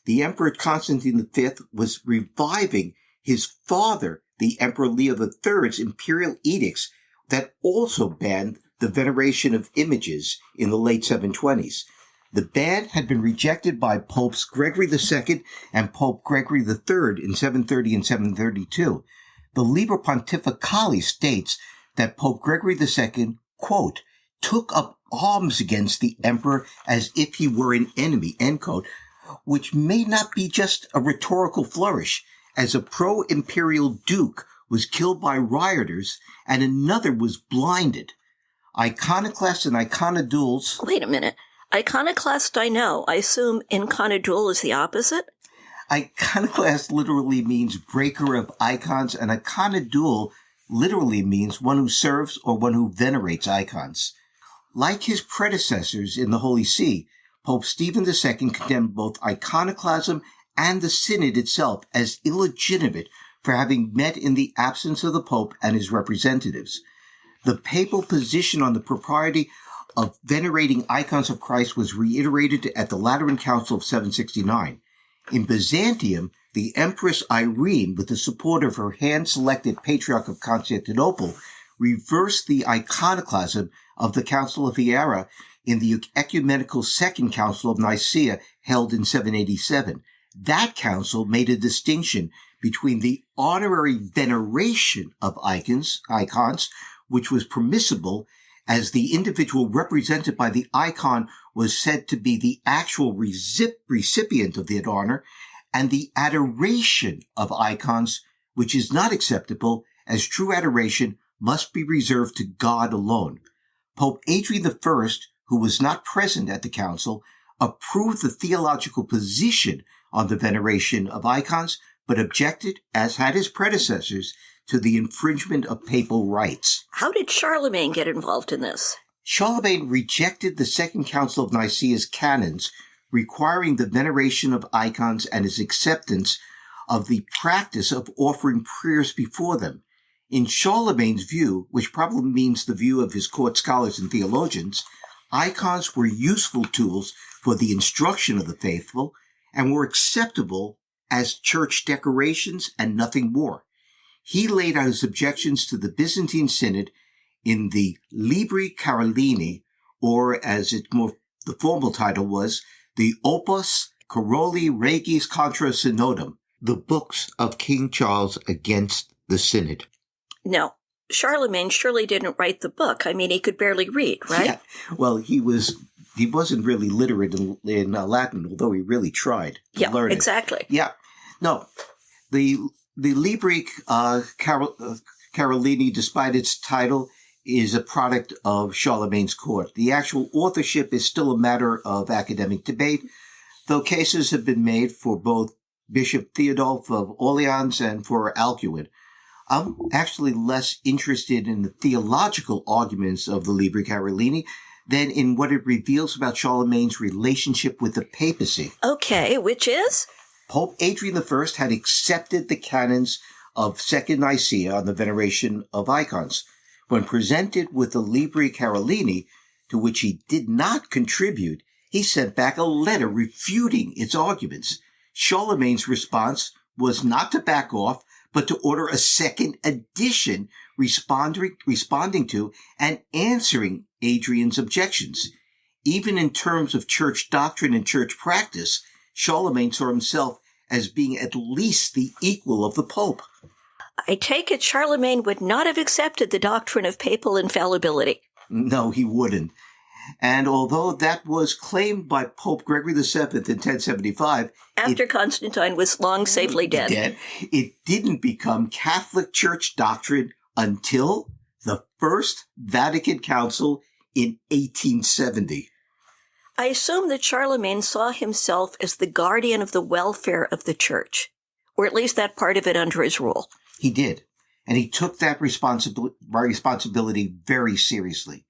the Emperor Constantine V was reviving his father, the Emperor Leo III's imperial edicts that also banned the veneration of images in the late 720s. The ban had been rejected by Popes Gregory II and Pope Gregory III in 730 and 732. The Liber Pontificale states that Pope Gregory II, quote, took up arms against the emperor as if he were an enemy, end quote, which may not be just a rhetorical flourish, as a pro-imperial duke was killed by rioters and another was blinded. Iconoclasts and iconodules... Wait a minute. Iconoclast I know. I assume inconadule is the opposite? Iconoclast literally means breaker of icons, and iconodule literally means one who serves or one who venerates icons. Like his predecessors in the Holy See, Pope Stephen II condemned both iconoclasm and the synod itself as illegitimate for having met in the absence of the Pope and his representatives. The papal position on the propriety of venerating icons of Christ was reiterated at the Lateran Council of 769. In Byzantium, the Empress Irene, with the support of her hand-selected Patriarch of Constantinople, reversed the iconoclasm of the Council of Hiera in the Ecumenical Second Council of Nicaea held in 787. That council made a distinction between the honorary veneration of icons, which was permissible as the individual represented by the icon was said to be the actual recipient of that honor, and the adoration of icons, which is not acceptable, as true adoration must be reserved to God alone. Pope Adrian I, who was not present at the council, approved the theological position on the veneration of icons, but objected, as had his predecessors, to the infringement of papal rights. How did Charlemagne get involved in this? Charlemagne rejected the Second Council of Nicaea's canons, requiring the veneration of icons and his acceptance of the practice of offering prayers before them. In Charlemagne's view, which probably means the view of his court scholars and theologians, icons were useful tools for the instruction of the faithful and were acceptable as church decorations and nothing more. He laid out his objections to the Byzantine Synod in the Libri Carolini, or as the formal title was, the Opus Caroli Regis contra Synodum, the books of King Charles against the Synod. No, Charlemagne surely didn't write the book. I mean, he could barely read, right? Yeah. Well, he wasn't really literate in Latin, although he really tried to learn it. Yeah, exactly. Yeah. No, the Libri Carolini, despite its title, is a product of Charlemagne's court. The actual authorship is still a matter of academic debate, though cases have been made for both Bishop Theodulf of Orleans and for Alcuin. I'm actually less interested in the theological arguments of the Libri Carolini than in what it reveals about Charlemagne's relationship with the papacy. Okay, which is? Pope Adrian I had accepted the canons of Second Nicaea on the veneration of icons. When presented with the Libri Carolini, to which he did not contribute, he sent back a letter refuting its arguments. Charlemagne's response was not to back off, but to order a second edition responding to and answering Adrian's objections. Even in terms of church doctrine and church practice, Charlemagne saw himself as being at least the equal of the Pope. I take it Charlemagne would not have accepted the doctrine of papal infallibility. No, he wouldn't. And although that was claimed by Pope Gregory VII in 1075... After Constantine was long safely dead. It didn't become Catholic Church doctrine until the First Vatican Council in 1870. I assume that Charlemagne saw himself as the guardian of the welfare of the church, or at least that part of it under his rule. He did, and he took that responsibility very seriously.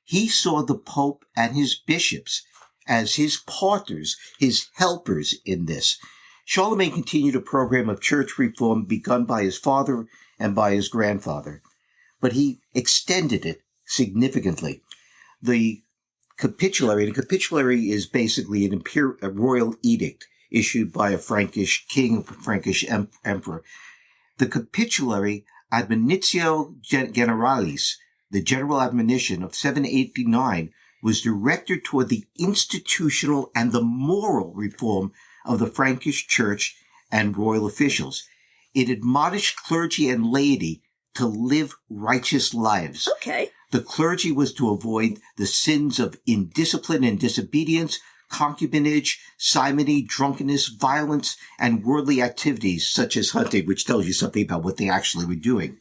He saw the Pope and his bishops as his partners, his helpers in this. Charlemagne continued a program of church reform begun by his father and by his grandfather, but he extended it significantly. The capitulary is basically a royal edict issued by a Frankish king, a Frankish emperor. The capitulary Admonitio Generalis, the general admonition of 789, was directed toward the institutional and the moral reform of the Frankish church and royal officials. It admonished clergy and laity to live righteous lives. Okay. The clergy was to avoid the sins of indiscipline and disobedience, concubinage, simony, drunkenness, violence, and worldly activities such as hunting, which tells you something about what they actually were doing.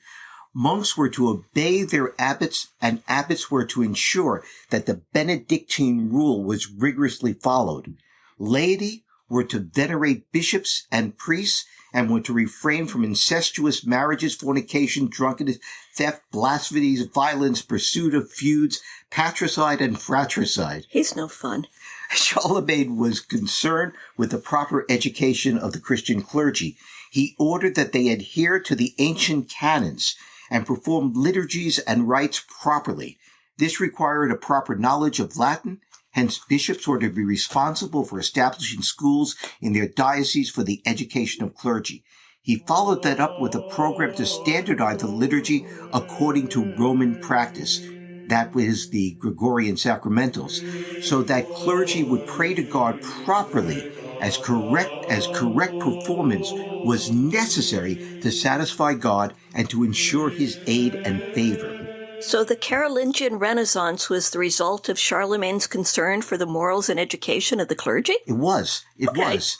Monks were to obey their abbots, and abbots were to ensure that the Benedictine rule was rigorously followed. Laity were to venerate bishops and priests and were to refrain from incestuous marriages, fornication, drunkenness, theft, blasphemies, violence, pursuit of feuds, patricide, and fratricide. He's no fun. Charlemagne was concerned with the proper education of the Christian clergy. He ordered that they adhere to the ancient canons and perform liturgies and rites properly. This required a proper knowledge of Latin. Hence, bishops were to be responsible for establishing schools in their dioceses for the education of clergy. He followed that up with a program to standardize the liturgy according to Roman practice. That was the Gregorian sacramentals, so that clergy would pray to God properly as correct performance was necessary to satisfy God and to ensure his aid and favor. So the Carolingian Renaissance was the result of Charlemagne's concern for the morals and education of the clergy? It was. It was.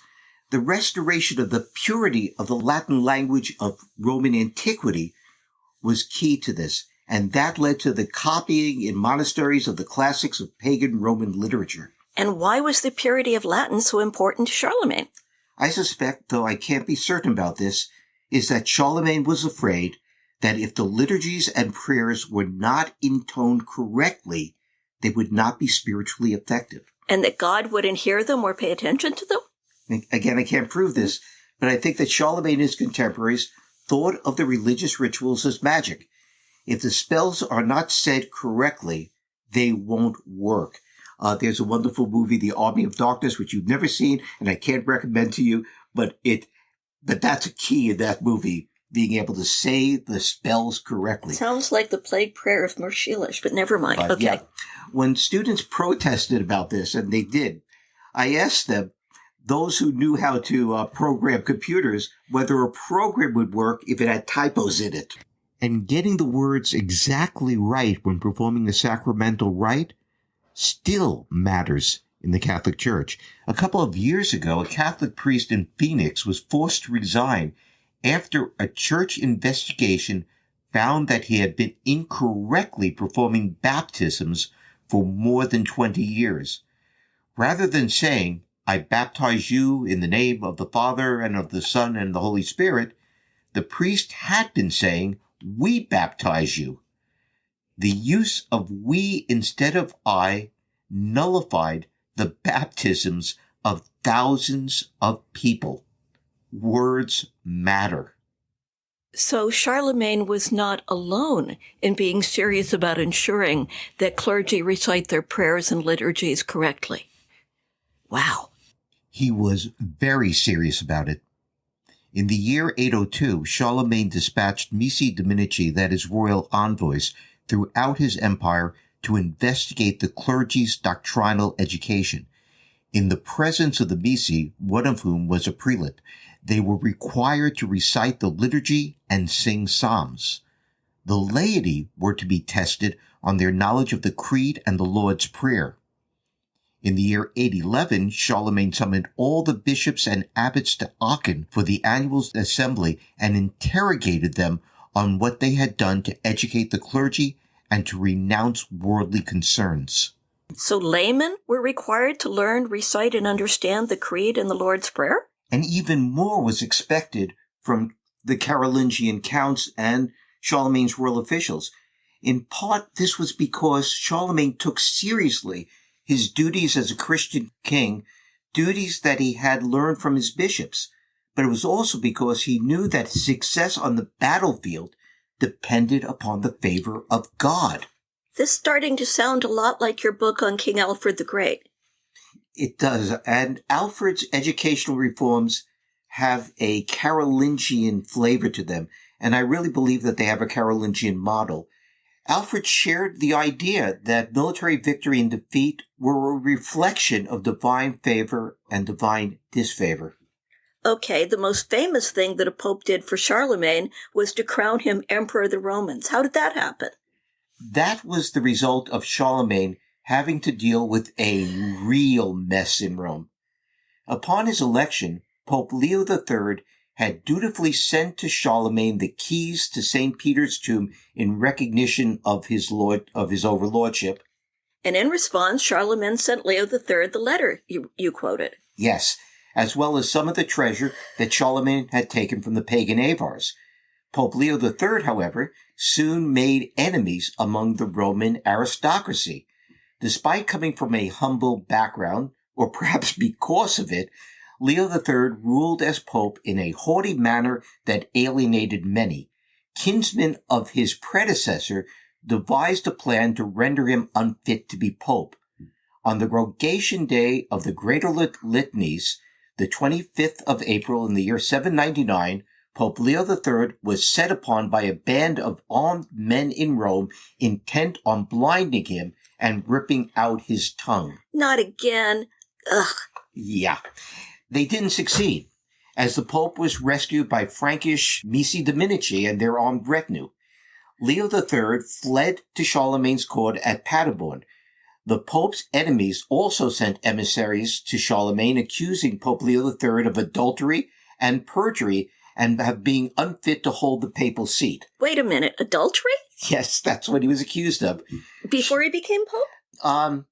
The restoration of the purity of the Latin language of Roman antiquity was key to this, and that led to the copying in monasteries of the classics of pagan Roman literature. And why was the purity of Latin so important to Charlemagne? I suspect, though I can't be certain about this, is that Charlemagne was afraid that if the liturgies and prayers were not intoned correctly, they would not be spiritually effective. And that God wouldn't hear them or pay attention to them? Again, I can't prove this, but I think that Charlemagne and his contemporaries thought of the religious rituals as magic. If the spells are not said correctly, they won't work. There's a wonderful movie, The Army of Darkness, which you've never seen, and I can't recommend to you, but that's a key in that movie, being able to say the spells correctly. Sounds like the plague prayer of Mershilish, but never mind. But, okay. yeah, when students protested about this, and they did, I asked them, those who knew how to program computers, whether a program would work if it had typos in it. And getting the words exactly right when performing the sacramental rite still matters in the Catholic Church. A couple of years ago, a Catholic priest in Phoenix was forced to resign after a church investigation found that he had been incorrectly performing baptisms for more than 20 years. Rather than saying, "I baptize you in the name of the Father and of the Son and the Holy Spirit," the priest had been saying, "We baptize you." The use of "we" instead of "I" nullified the baptisms of thousands of people. Words matter. So Charlemagne was not alone in being serious about ensuring that clergy recite their prayers and liturgies correctly. Wow. He was very serious about it. In the year 802, Charlemagne dispatched missi dominici, that is, royal envoys, throughout his empire to investigate the clergy's doctrinal education. In the presence of the missi, one of whom was a prelate, they were required to recite the liturgy and sing psalms. The laity were to be tested on their knowledge of the Creed and the Lord's Prayer. In the year 811, Charlemagne summoned all the bishops and abbots to Aachen for the annual assembly and interrogated them on what they had done to educate the clergy and to renounce worldly concerns. So laymen were required to learn, recite, and understand the Creed and the Lord's Prayer? And even more was expected from the Carolingian counts and Charlemagne's royal officials. In part, this was because Charlemagne took seriously his duties as a Christian king, duties that he had learned from his bishops. But it was also because he knew that his success on the battlefield depended upon the favor of God. This is starting to sound a lot like your book on King Alfred the Great. It does. And Alfred's educational reforms have a Carolingian flavor to them. And I really believe that they have a Carolingian model. Alfred shared the idea that military victory and defeat were a reflection of divine favor and divine disfavor. Okay, the most famous thing that a pope did for Charlemagne was to crown him Emperor of the Romans. How did that happen? That was the result of Charlemagne having to deal with a real mess in Rome. Upon his election, Pope Leo III had dutifully sent to Charlemagne the keys to St. Peter's tomb in recognition of his overlordship. And in response, Charlemagne sent Leo III the letter you quoted. Yes, as well as some of the treasure that Charlemagne had taken from the pagan Avars. Pope Leo III, however, soon made enemies among the Roman aristocracy. Despite coming from a humble background, or perhaps because of it, Leo III ruled as pope in a haughty manner that alienated many. Kinsmen of his predecessor devised a plan to render him unfit to be pope. On the Rogation Day of the Greater Litanies, the 25th of April in the year 799, Pope Leo III was set upon by a band of armed men in Rome intent on blinding him and ripping out his tongue. Not again. Ugh. Yeah. They didn't succeed, as the Pope was rescued by Frankish missi dominici and their armed retinue. Leo III fled to Charlemagne's court at Paderborn. The Pope's enemies also sent emissaries to Charlemagne accusing Pope Leo III of adultery and perjury and of being unfit to hold the papal seat. Wait a minute, adultery? Yes, that's what he was accused of. Before he became pope?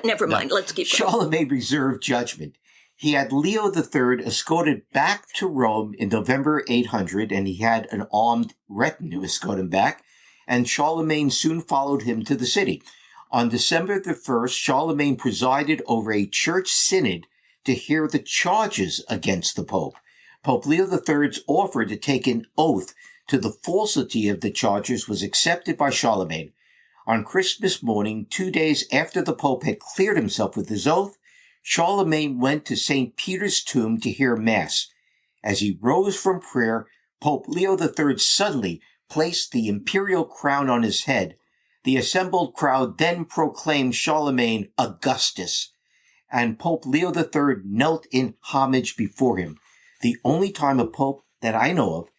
Never mind. Let's keep going. Charlemagne reserved judgment. He had Leo III escorted back to Rome in November 800, and he had an armed retinue escort him back, and Charlemagne soon followed him to the city. On December the 1st, Charlemagne presided over a church synod to hear the charges against the Pope. Pope Leo III's offer to take an oath to the falsity of the charges was accepted by Charlemagne. On Christmas morning, 2 days after the Pope had cleared himself with his oath, Charlemagne went to St. Peter's tomb to hear Mass. As he rose from prayer, Pope Leo III suddenly placed the imperial crown on his head. The assembled crowd then proclaimed Charlemagne Augustus, and Pope Leo III knelt in homage before him, the only time a pope that I know of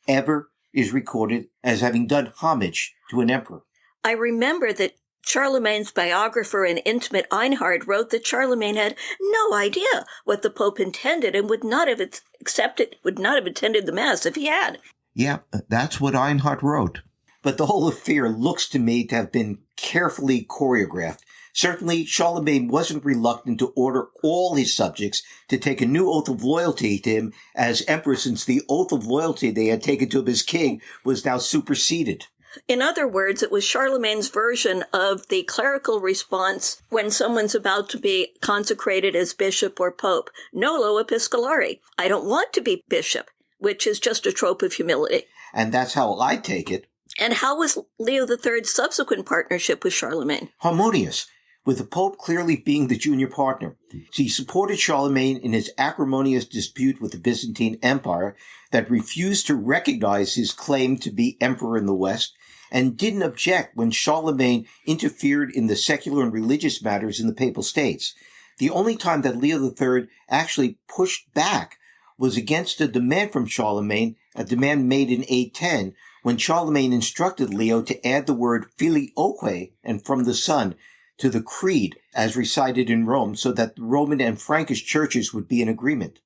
ever is recorded as having done homage to an emperor. I remember that Charlemagne's biographer and intimate Einhard wrote that Charlemagne had no idea what the Pope intended and would not have attended the Mass if he had. Yeah, that's what Einhard wrote. But the whole affair looks to me to have been carefully choreographed. Certainly, Charlemagne wasn't reluctant to order all his subjects to take a new oath of loyalty to him as emperor, since the oath of loyalty they had taken to him as king was now superseded. In other words, it was Charlemagne's version of the clerical response when someone's about to be consecrated as bishop or pope. Nolo epistolari. I don't want to be bishop, which is just a trope of humility. And that's how I take it. And how was Leo III's subsequent partnership with Charlemagne? Harmonious, with the Pope clearly being the junior partner. He supported Charlemagne in his acrimonious dispute with the Byzantine Empire that refused to recognize his claim to be emperor in the West, and didn't object when Charlemagne interfered in the secular and religious matters in the Papal States. The only time that Leo III actually pushed back was against a demand from Charlemagne, a demand made in 810, when Charlemagne instructed Leo to add the word filioque, and from the Son, to the creed as recited in Rome, so that the Roman and Frankish churches would be in agreement.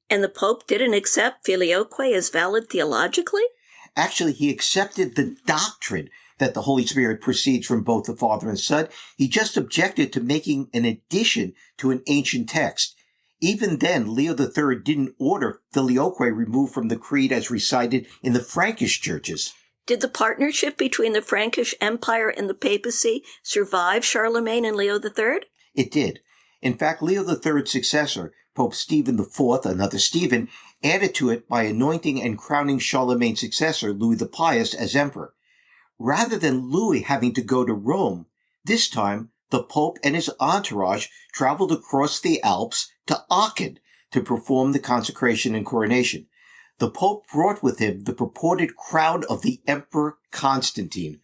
And the Pope didn't accept filioque as valid theologically? Actually, he accepted the doctrine that the Holy Spirit proceeds from both the Father and Son. He just objected to making an addition to an ancient text. Even then, Leo III didn't order filioque removed from the creed as recited in the Frankish churches. Did the partnership between the Frankish Empire and the papacy survive Charlemagne and Leo III? It did. In fact, Leo III's successor, Pope Stephen IV, another Stephen, added to it by anointing and crowning Charlemagne's successor, Louis the Pious, as emperor. Rather than Louis having to go to Rome, this time the Pope and his entourage traveled across the Alps to Aachen to perform the consecration and coronation. The Pope brought with him the purported crown of the Emperor Constantine.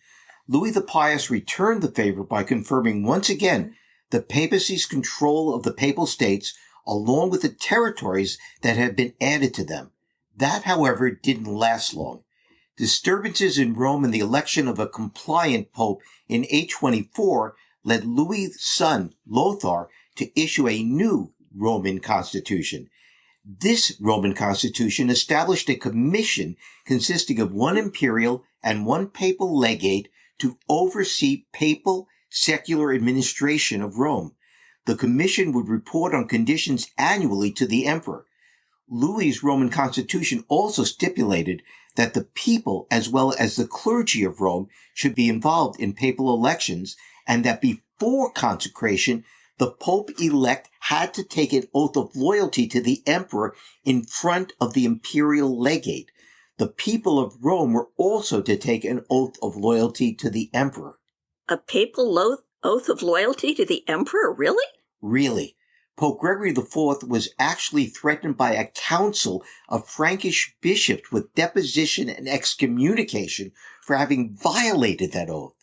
Louis the Pious returned the favor by confirming once again the papacy's control of the Papal States, along with the territories that had been added to them. That, however, didn't last long. Disturbances in Rome and the election of a compliant pope in 824 led Louis' son, Lothar, to issue a new Roman constitution. This Roman constitution established a commission consisting of one imperial and one papal legate to oversee papal secular administration of Rome. The commission would report on conditions annually to the emperor. Louis's Roman constitution also stipulated that the people as well as the clergy of Rome should be involved in papal elections, and that before consecration, the Pope-elect had to take an oath of loyalty to the emperor in front of the imperial legate. The people of Rome were also to take an oath of loyalty to the emperor. A papal oath of loyalty to the emperor? Really? Really. Pope Gregory IV was actually threatened by a council of Frankish bishops with deposition and excommunication for having violated that oath.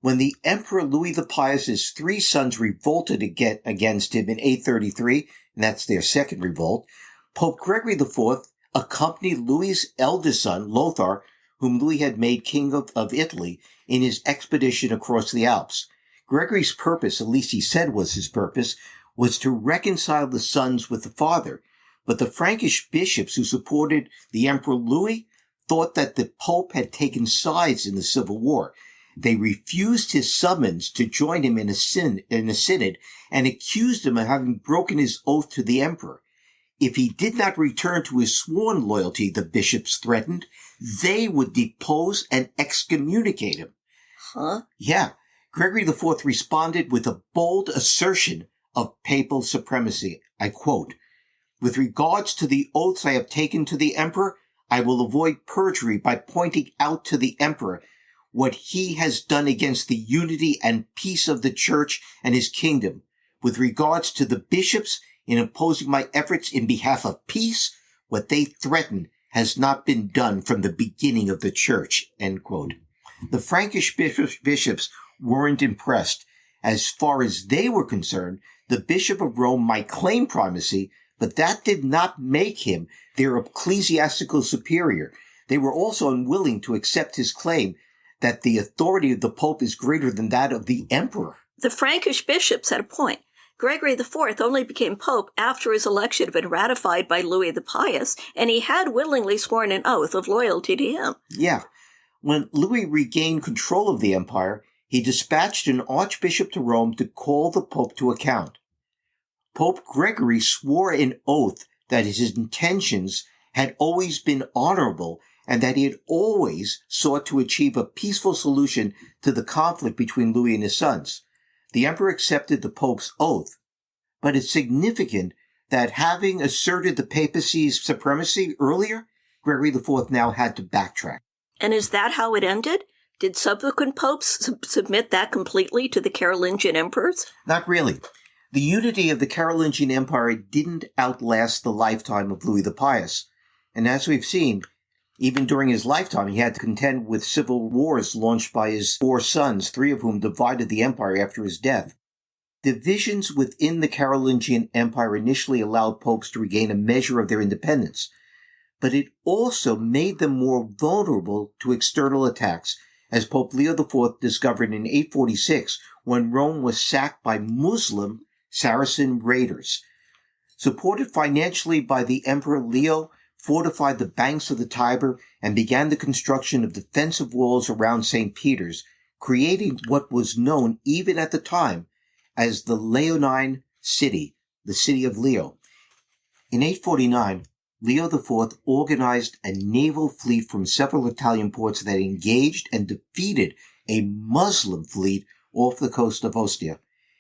When the Emperor Louis the Pious's three sons revolted against him in 833, and that's their second revolt, Pope Gregory IV accompanied Louis's eldest son, Lothar, whom Louis had made king of Italy, in his expedition across the Alps. Gregory's purpose, at least he said was his purpose, was to reconcile the sons with the father. But the Frankish bishops who supported the Emperor Louis thought that the Pope had taken sides in the civil war. They refused his summons to join him in a synod and accused him of having broken his oath to the emperor. If he did not return to his sworn loyalty, the bishops threatened, they would depose and excommunicate him. Huh? Yeah. Gregory IV responded with a bold assertion of papal supremacy. I quote, With regards to the oaths I have taken to the emperor, I will avoid perjury by pointing out to the emperor what he has done against the unity and peace of the church and his kingdom. With regards to the bishops, in opposing my efforts in behalf of peace, what they threaten has not been done from the beginning of the church." End quote. The Frankish bishops weren't impressed. As far as they were concerned, the Bishop of Rome might claim primacy, but that did not make him their ecclesiastical superior. They were also unwilling to accept his claim that the authority of the Pope is greater than that of the emperor. The Frankish bishops had a point. Gregory IV only became pope after his election had been ratified by Louis the Pious, and he had willingly sworn an oath of loyalty to him. Yeah. When Louis regained control of the empire, he dispatched an archbishop to Rome to call the Pope to account. Pope Gregory swore an oath that his intentions had always been honorable and that he had always sought to achieve a peaceful solution to the conflict between Louis and his sons. The emperor accepted the Pope's oath, but it's significant that having asserted the papacy's supremacy earlier, Gregory IV now had to backtrack. And is that how it ended? Did subsequent popes submit that completely to the Carolingian emperors? Not really. The unity of the Carolingian Empire didn't outlast the lifetime of Louis the Pious. And as we've seen, even during his lifetime, he had to contend with civil wars launched by his 4 sons, 3 of whom divided the empire after his death. Divisions within the Carolingian Empire initially allowed popes to regain a measure of their independence, but it also made them more vulnerable to external attacks, as Pope Leo IV discovered in 846 when Rome was sacked by Muslim Saracen raiders. Supported financially by the Emperor, Leo fortified the banks of the Tiber and began the construction of defensive walls around St. Peter's, creating what was known even at the time as the Leonine City, the city of Leo. In 849, Leo IV organized a naval fleet from several Italian ports that engaged and defeated a Muslim fleet off the coast of Ostia.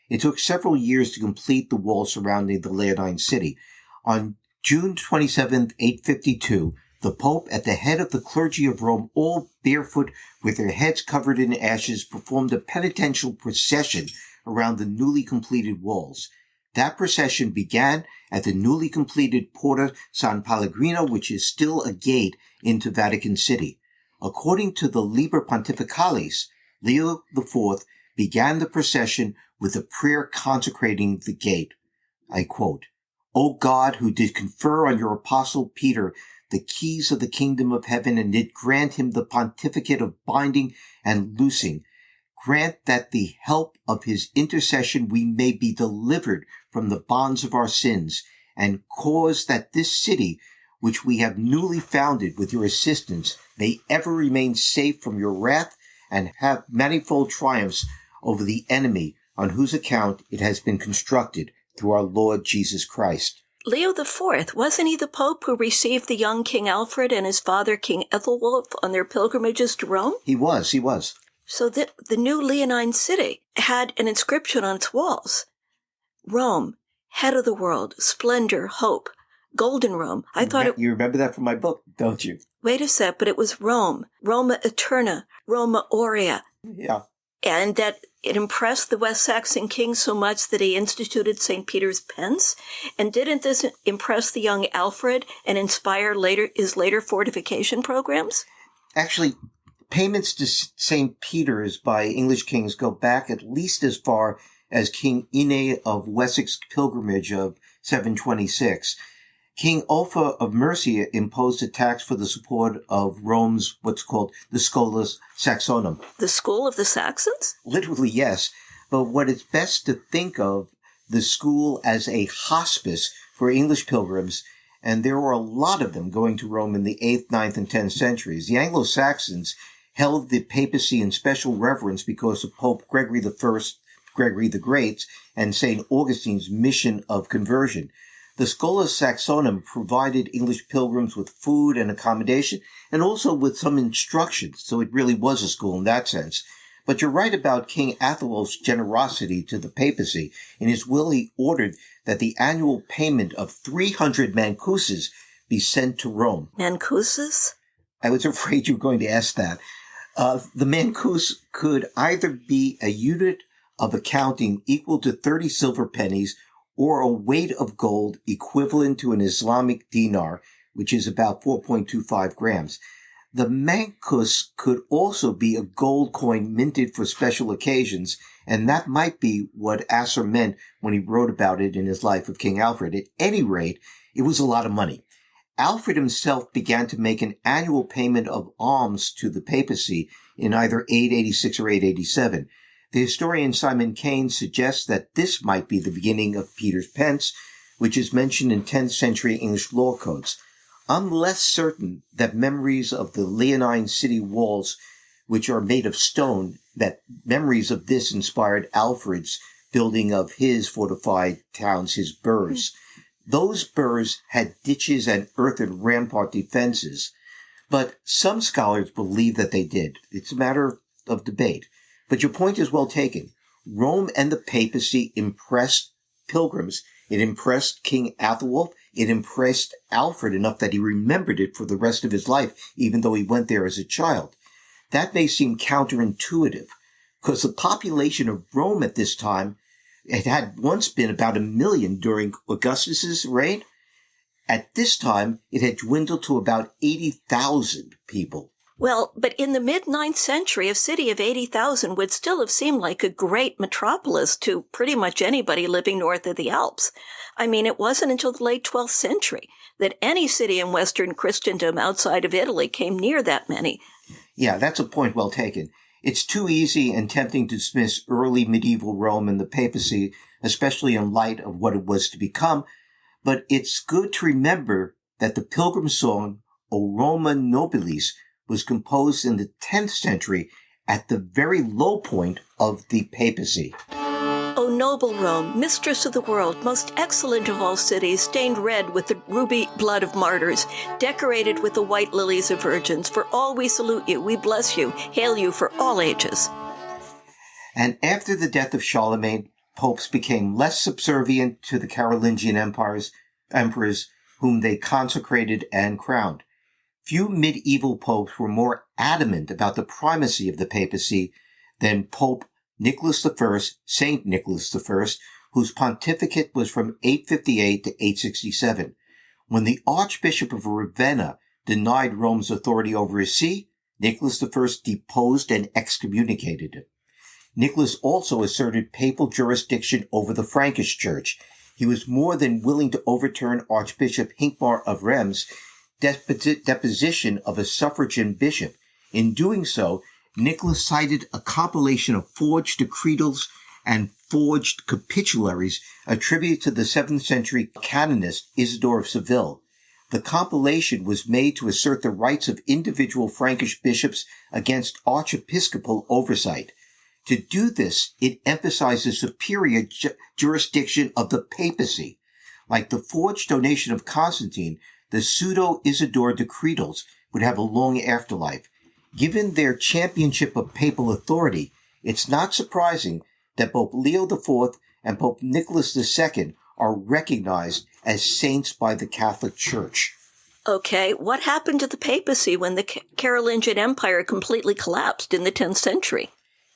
It took several years to complete the wall surrounding the Leonine city. On June 27, 852, the Pope, at the head of the clergy of Rome, all barefoot with their heads covered in ashes, performed a penitential procession around the newly completed walls. That procession began at the newly completed Porta San Pellegrino, which is still a gate into Vatican City. According to the Liber Pontificalis, Leo IV began the procession with a prayer consecrating the gate. I quote, "O God, who did confer on your apostle Peter the keys of the kingdom of heaven and did grant him the pontificate of binding and loosing, grant that the help of his intercession we may be delivered from the bonds of our sins, and cause that this city, which we have newly founded with your assistance, may ever remain safe from your wrath and have manifold triumphs over the enemy on whose account it has been constructed through our Lord Jesus Christ." Leo IV, wasn't he the Pope who received the young King Alfred and his father King Ethelwulf on their pilgrimages to Rome? He was. So the new Leonine city had an inscription on its walls. Rome, head of the world, splendor, hope, golden Rome. I thought it... You remember that from my book, don't you? Wait a sec, but it was Rome, Roma Eterna, Roma Aurea. Yeah. And that it impressed the West Saxon king so much that he instituted St. Peter's Pence. And didn't this impress the young Alfred and inspire his later fortification programs? Actually, payments to St. Peter's by English kings go back at least as far as King Ine of Wessex pilgrimage of 726. King Offa of Mercia imposed a tax for the support of Rome's what's called the Schola Saxonum. The school of the Saxons? Literally, yes. But what it's best to think of the school as a hospice for English pilgrims, and there were a lot of them going to Rome in the 8th, 9th, and 10th centuries. The Anglo-Saxons held the papacy in special reverence because of Pope Gregory I, Gregory the Great, and St. Augustine's mission of conversion. The Schola Saxonum provided English pilgrims with food and accommodation, and also with some instruction, so it really was a school in that sense. But you're right about King Athelwulf's generosity to the papacy. In his will, he ordered that the annual payment of 300 mancuses be sent to Rome. Mancuses? I was afraid you were going to ask that. The mancus could either be a unit of accounting equal to 30 silver pennies or a weight of gold equivalent to an Islamic dinar, which is about 4.25 grams. The mancus could also be a gold coin minted for special occasions, and that might be what Asser meant when he wrote about it in his Life of King Alfred. At any rate, it was a lot of money. Alfred himself began to make an annual payment of alms to the papacy in either 886 or 887. The historian Simon Kane suggests that this might be the beginning of Peter's Pence, which is mentioned in 10th century English law codes. I'm less certain that memories of the Leonine city walls, which are made of stone, that memories of this inspired Alfred's building of his fortified towns, his burhs. Those burhs had ditches and earthen rampart defenses, but some scholars believe that they did. It's a matter of debate. But your point is well taken. Rome and the papacy impressed pilgrims. It impressed King Athelwulf. It impressed Alfred enough that he remembered it for the rest of his life, even though he went there as a child. That may seem counterintuitive, because the population of Rome at this time, it had once been about 1 million during Augustus's reign. At this time, it had dwindled to about 80,000 people. Well, but in the mid-9th century, a city of 80,000 would still have seemed like a great metropolis to pretty much anybody living north of the Alps. I mean, it wasn't until the late 12th century that any city in Western Christendom outside of Italy came near that many. Yeah, that's a point well taken. It's too easy and tempting to dismiss early medieval Rome and the papacy, especially in light of what it was to become, but it's good to remember that the pilgrim song, O Roma Nobilis, was composed in the 10th century at the very low point of the papacy. O noble Rome, mistress of the world, most excellent of all cities, stained red with the ruby blood of martyrs, decorated with the white lilies of virgins, for all we salute you, we bless you, hail you for all ages. And after the death of Charlemagne, popes became less subservient to the Carolingian emperors whom they consecrated and crowned. Few medieval popes were more adamant about the primacy of the papacy than Pope Nicholas I, Saint Nicholas I, whose pontificate was from 858 to 867. When the Archbishop of Ravenna denied Rome's authority over his see, Nicholas I deposed and excommunicated him. Nicholas also asserted papal jurisdiction over the Frankish Church. He was more than willing to overturn Archbishop Hincmar of Reims' deposition of a suffragan bishop. In doing so, Nicholas cited a compilation of forged decretals and forged capitularies attributed to the 7th century canonist Isidore of Seville. The compilation was made to assert the rights of individual Frankish bishops against archiepiscopal oversight. To do this, it emphasized the superior jurisdiction of the papacy. Like the forged donation of Constantine, the pseudo-Isidore decretals would have a long afterlife. Given their championship of papal authority, it's not surprising that both Leo IV and Pope Nicholas II are recognized as saints by the Catholic Church. Okay, what happened to the papacy when the Carolingian Empire completely collapsed in the 10th century?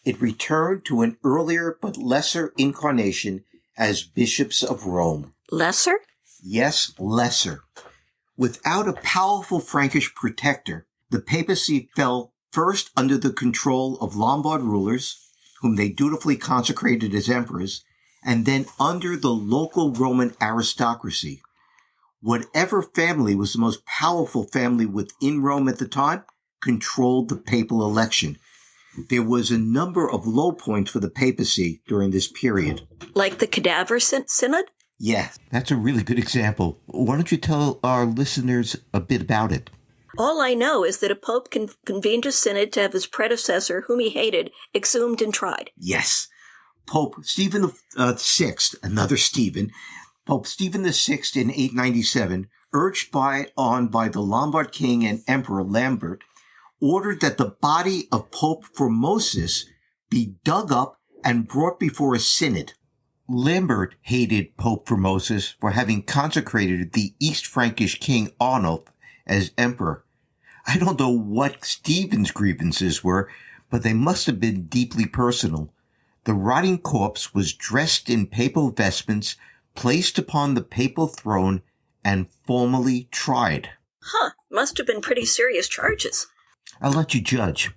It returned to an earlier but lesser incarnation as bishops of Rome. Lesser? Yes, lesser. Without a powerful Frankish protector, the papacy fell first under the control of Lombard rulers, whom they dutifully consecrated as emperors, and then under the local Roman aristocracy. Whatever family was the most powerful family within Rome at the time controlled the papal election. There was a number of low points for the papacy during this period. Like the Cadaver Synod? Yeah, that's a really good example. Why don't you tell our listeners a bit about it? All I know is that a pope convened a synod to have his predecessor, whom he hated, exhumed and tried. Yes. Pope Stephen VI, another Stephen, Pope Stephen VI in 897, urged on by the Lombard king and emperor Lambert, ordered that the body of Pope Formosus be dug up and brought before a synod. Lambert hated Pope Formosus for having consecrated the East Frankish king Arnulf as emperor. I don't know what Stephen's grievances were, but they must have been deeply personal. The rotting corpse was dressed in papal vestments, placed upon the papal throne, and formally tried. Huh, must have been pretty serious charges. I'll let you judge.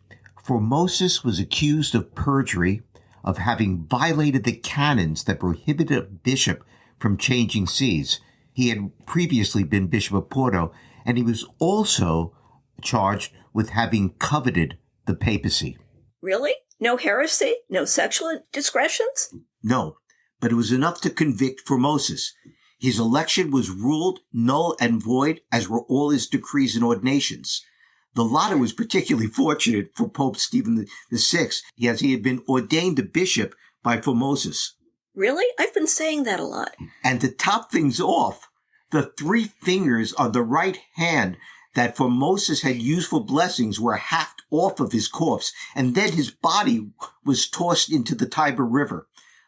Formosus was accused of perjury, of having violated the canons that prohibited a bishop from changing sees. He had previously been Bishop of Porto, and he was also charged with having coveted the papacy. Really? No heresy? No sexual indiscretions? No, but it was enough to convict Formosus. His election was ruled null and void, as were all his decrees and ordinations. The latter was particularly fortunate for Pope Stephen VI, as he had been ordained a bishop by Formosus. Really? I've been saying that a lot. And to top things off, the 3 fingers on the right hand that Formosus had used for blessings were hacked off of his corpse, and then his body was tossed into the Tiber River.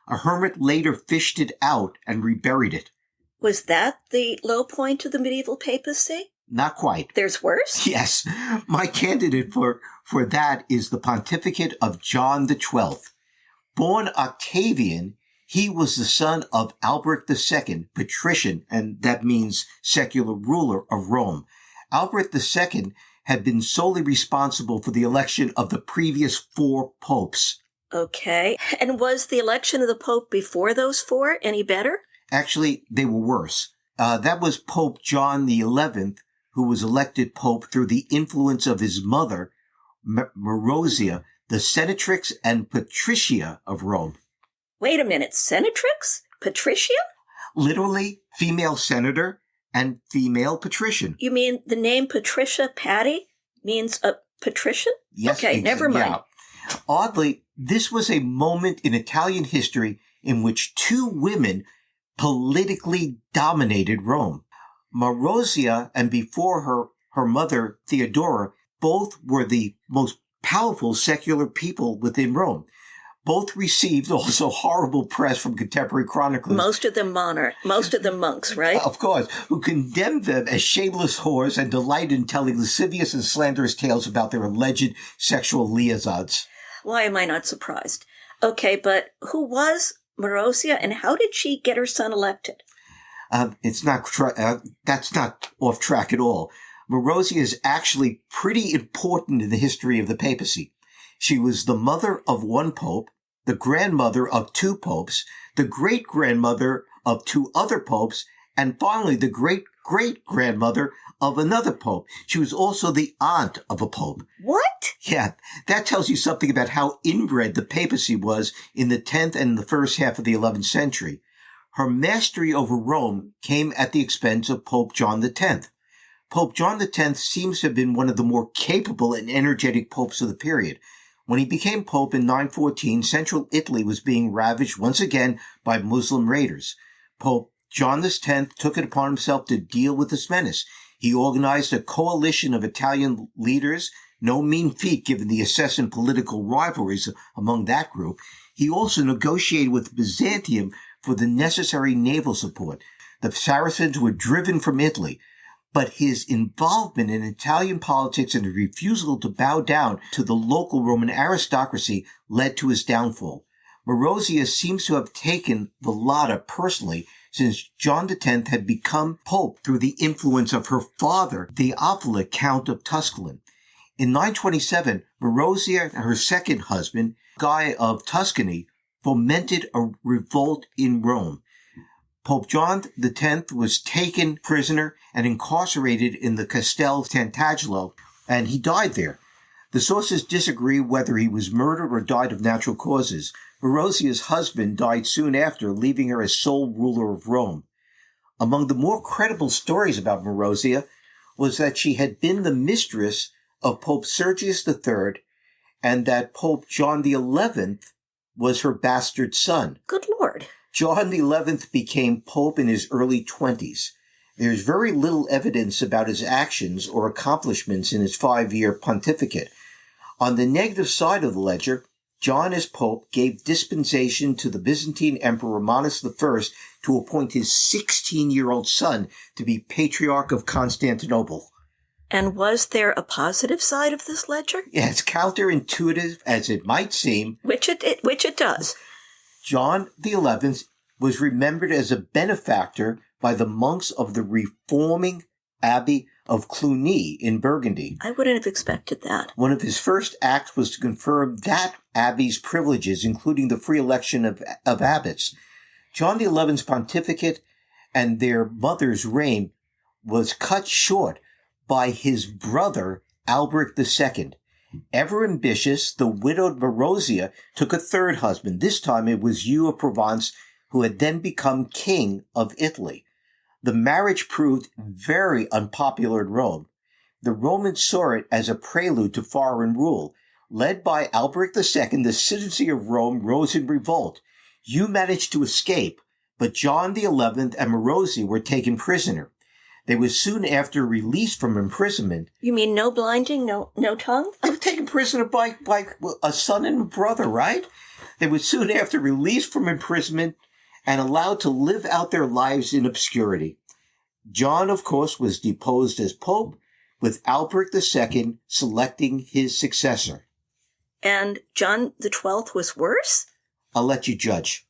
A hermit later fished it out and reburied it. Was that the low point of the medieval papacy? Not quite. There's worse? Yes. My candidate for that is the pontificate of John XII. Born Octavian, he was the son of Albert II, patrician, and that means secular ruler of Rome. Albert II had been solely responsible for the election of the previous 4 popes. Okay. And was the election of the pope before those 4 any better? Actually, they were worse. That was Pope John XI, who was elected pope through the influence of his mother, Marozia, the senatrix and patricia of Rome. Wait a minute, senatrix? Patricia? Literally, female senator and female patrician. You mean the name Patricia Patty means a patrician? Yes. Okay, never mind. Yeah. Oddly, this was a moment in Italian history in which 2 women politically dominated Rome. Marozia and before her mother Theodora both were the most powerful secular people within Rome. Both received also horrible press from contemporary chroniclers. Most of them monks, right? Of course, who condemned them as shameless whores and delighted in telling lascivious and slanderous tales about their alleged sexual liaisons. Why am I not surprised? Okay, but who was Marozia and how did she get her son elected? That's not off track at all. Marozia is actually pretty important in the history of the papacy. She was the mother of 1 pope, the grandmother of 2 popes, the great-grandmother of 2 other popes, and finally the great-great-grandmother of another pope. She was also the aunt of a pope. What? Yeah, that tells you something about how inbred the papacy was in the 10th and the first half of the 11th century. Her mastery over Rome came at the expense of Pope John X. Pope John X seems to have been one of the more capable and energetic popes of the period. When he became pope in 914, central Italy was being ravaged once again by Muslim raiders. Pope John X took it upon himself to deal with this menace. He organized a coalition of Italian leaders, no mean feat given the incessant political rivalries among that group. He also negotiated with Byzantium for the necessary naval support. The Saracens were driven from Italy, but his involvement in Italian politics and his refusal to bow down to the local Roman aristocracy led to his downfall. Marozia seems to have taken the latter personally, since John X had become pope through the influence of her father, Theophilus, Count of Tusculum. In 927, Marozia and her second husband, Guy of Tuscany, fomented a revolt in Rome. Pope John X was taken prisoner and incarcerated in the Castel Sant'Angelo, and he died there. The sources disagree whether he was murdered or died of natural causes. Marozia's husband died soon after, leaving her as sole ruler of Rome. Among the more credible stories about Marozia was that she had been the mistress of Pope Sergius III and that Pope John XI was her bastard son. Good Lord. John XI became pope in his early 20s. There's very little evidence about his actions or accomplishments in his 5-year pontificate. On the negative side of the ledger, John, as Pope, gave dispensation to the Byzantine Emperor Romanus I to appoint his 16-year-old son to be Patriarch of Constantinople. And was there a positive side of this ledger? Yeah, as counterintuitive as it might seem, Which it does. John XI was remembered as a benefactor by the monks of the reforming Abbey of Cluny in Burgundy. I wouldn't have expected that. One of his first acts was to confirm that abbey's privileges, including the free election of abbots. John XI's pontificate and their mother's reign was cut short by his brother, Alberic II. Ever ambitious, the widowed Marozia took a third husband. This time it was Hugh of Provence, who had then become king of Italy. The marriage proved very unpopular in Rome. The Romans saw it as a prelude to foreign rule. Led by Alberic II, the citizenry of Rome rose in revolt. Hugh managed to escape, but John XI and Marozia were taken prisoner. They were soon after released from imprisonment. You mean no blinding, no tongue? They were taken prisoner by a son and a brother, right? They were soon after released from imprisonment and allowed to live out their lives in obscurity. John, of course, was deposed as Pope, with Alberic II selecting his successor. And John XII was worse? I'll let you judge.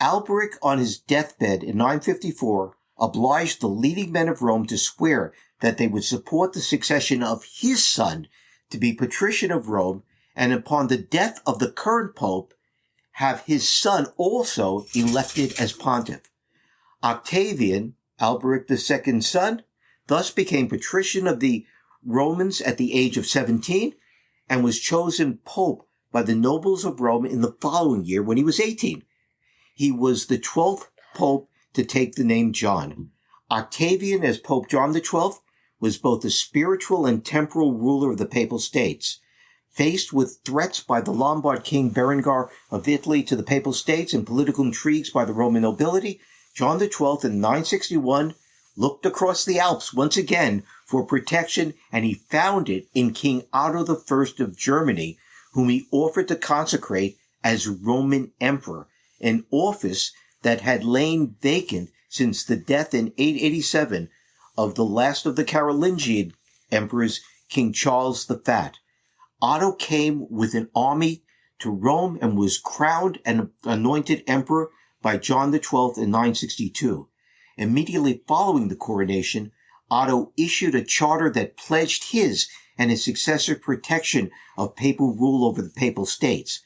Alberic, on his deathbed in 954, obliged the leading men of Rome to swear that they would support the succession of his son to be patrician of Rome, and upon the death of the current pope, have his son also elected as pontiff. Octavian, Alberic II's son, thus became patrician of the Romans at the age of 17 and was chosen pope by the nobles of Rome in the following year when he was 18. He was the 12th pope to take the name John. Octavian, as Pope John XII, was both a spiritual and temporal ruler of the Papal States. Faced with threats by the Lombard king Berengar of Italy to the Papal States and political intrigues by the Roman nobility, John XII in 961 looked across the Alps once again for protection, and he found it in King Otto I of Germany, whom he offered to consecrate as Roman Emperor, an office that had lain vacant since the death in 887 of the last of the Carolingian emperors, King Charles the Fat. Otto came with an army to Rome and was crowned and anointed emperor by John XII in 962. Immediately following the coronation, Otto issued a charter that pledged his and his successor's protection of papal rule over the Papal States.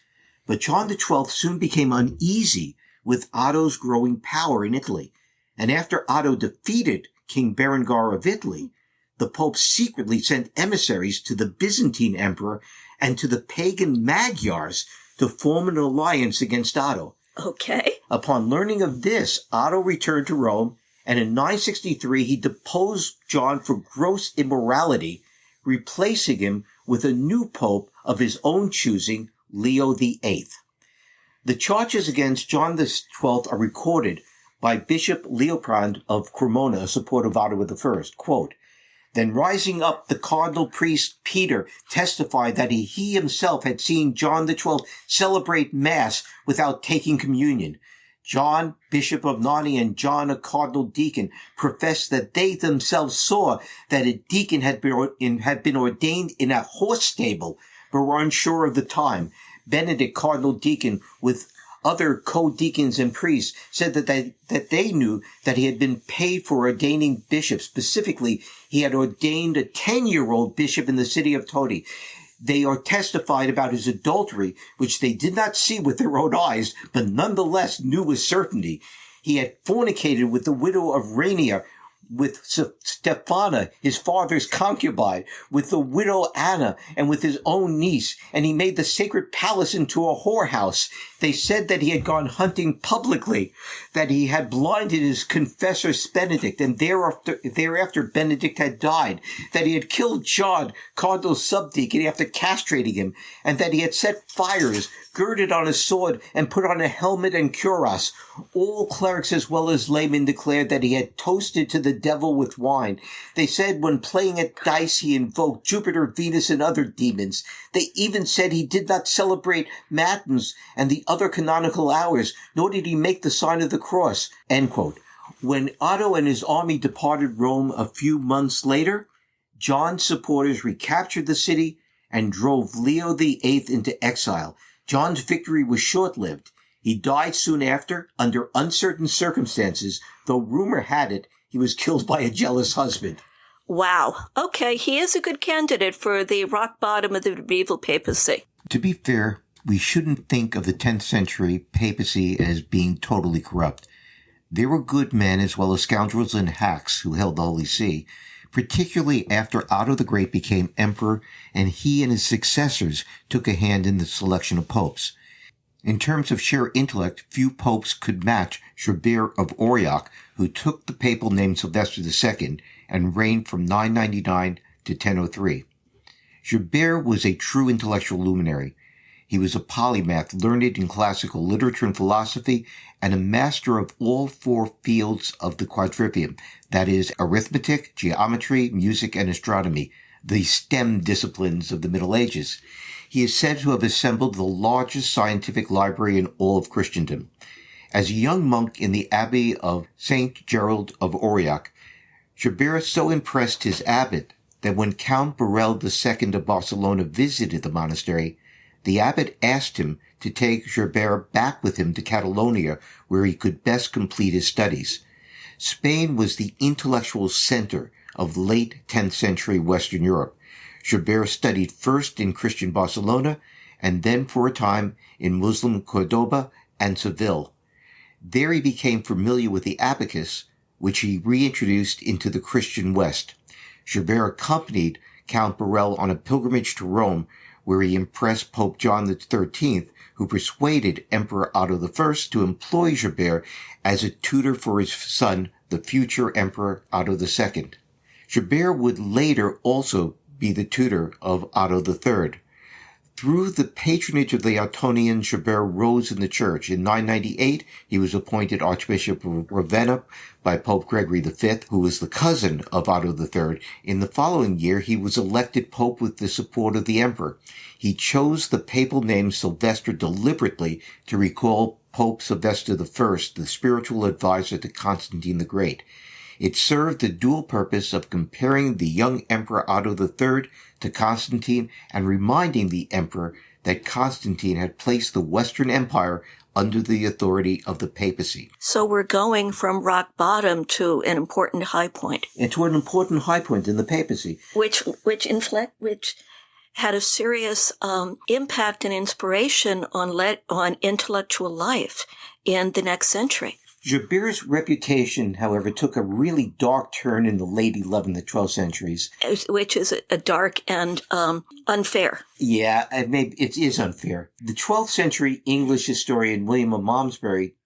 But John XII soon became uneasy with Otto's growing power in Italy, and after Otto defeated King Berengar of Italy, the Pope secretly sent emissaries to the Byzantine Emperor and to the pagan Magyars to form an alliance against Otto. Okay. Upon learning of this, Otto returned to Rome, and in 963 he deposed John for gross immorality, replacing him with a new pope of his own choosing, Leo VIII. The charges against John XII are recorded by Bishop Leopold of Cremona, a supporter of Otto I. Quote, "Then rising up, the cardinal priest Peter testified that he himself had seen John XII celebrate Mass without taking communion. John, Bishop of Narni, and John, a cardinal deacon, professed that they themselves saw that a deacon had been ordained in a horse stable, but were unsure of the time. Benedict, cardinal deacon, with other co-deacons and priests, said that they knew that he had been paid for ordaining bishops. Specifically, he had ordained a 10-year-old bishop in the city of Todi. They are testified about his adultery, which they did not see with their own eyes, but nonetheless knew with certainty. He had fornicated with the widow of Rainier, with Stephana, his father's concubine, with the widow Anna, and with his own niece, and he made the sacred palace into a whorehouse. They said that he had gone hunting publicly, that he had blinded his confessor Benedict, and thereafter Benedict had died, that he had killed John, cardinal subdeacon, after castrating him, and that he had set fires, girded on a sword, and put on a helmet and cuirass. All clerics as well as laymen declared that he had toasted to the devil with wine. They said when playing at dice he invoked Jupiter, Venus, and other demons. They even said he did not celebrate matins and the other canonical hours, nor did he make the sign of the cross." End quote. When Otto and his army departed Rome a few months later, John's supporters recaptured the city and drove Leo VIII into exile. John's victory was short-lived. He died soon after, under uncertain circumstances, though rumor had it he was killed by a jealous husband. Wow. Okay, he is a good candidate for the rock bottom of the medieval papacy. To be fair, we shouldn't think of the 10th century papacy as being totally corrupt. There were good men as well as scoundrels and hacks who held the Holy See, particularly after Otto the Great became emperor and he and his successors took a hand in the selection of popes. In terms of sheer intellect, few popes could match Gerbert of Aurillac, who took the papal name Sylvester II and reigned from 999 to 1003. Gerbert was a true intellectual luminary. He was a polymath, learned in classical literature and philosophy, and a master of all four fields of the quadrivium, that is, arithmetic, geometry, music, and astronomy, the STEM disciplines of the Middle Ages. He is said to have assembled the largest scientific library in all of Christendom. As a young monk in the Abbey of St. Gerald of Aurillac, Gerbert so impressed his abbot that when Count Borel II of Barcelona visited the monastery, the abbot asked him to take Gerbert back with him to Catalonia, where he could best complete his studies. Spain was the intellectual center of late 10th century Western Europe. Gerbert studied first in Christian Barcelona and then for a time in Muslim Cordoba and Seville. There he became familiar with the abacus, which he reintroduced into the Christian West. Gerbert accompanied Count Borel on a pilgrimage to Rome, where he impressed Pope John XIII, who persuaded Emperor Otto I to employ Gerbert as a tutor for his son, the future Emperor Otto II. Gerbert would later also be the tutor of Otto III. Through the patronage of the Ottonians, Gerbert rose in the church. In 998, he was appointed Archbishop of Ravenna by Pope Gregory V, who was the cousin of Otto III. In the following year, he was elected pope with the support of the emperor. He chose the papal name Sylvester deliberately to recall Pope Sylvester I, the spiritual advisor to Constantine the Great. It served the dual purpose of comparing the young Emperor Otto III to Constantine and reminding the emperor that Constantine had placed the Western Empire under the authority of the papacy. So we're going from rock bottom to an important high point. And to an important high point in the papacy. Which had a serious impact and inspiration on intellectual life in the next century. Gerbert's reputation, however, took a really dark turn in the late 11th and 12th centuries. Which is a dark and unfair. Yeah, it is unfair. The 12th century English historian William of Malmesbury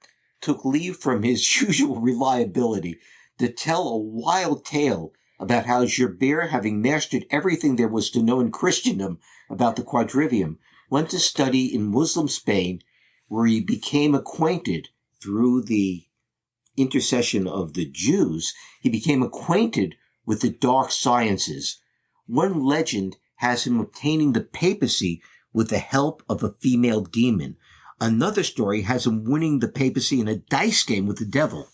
took leave from his usual reliability to tell a wild tale about how Gerbert, having mastered everything there was to know in Christendom about the quadrivium, went to study in Muslim Spain, where he became acquainted through the intercession of the Jews, he became acquainted with the dark sciences. One legend has him obtaining the papacy with the help of a female demon. Another story has him winning the papacy in a dice game with the devil.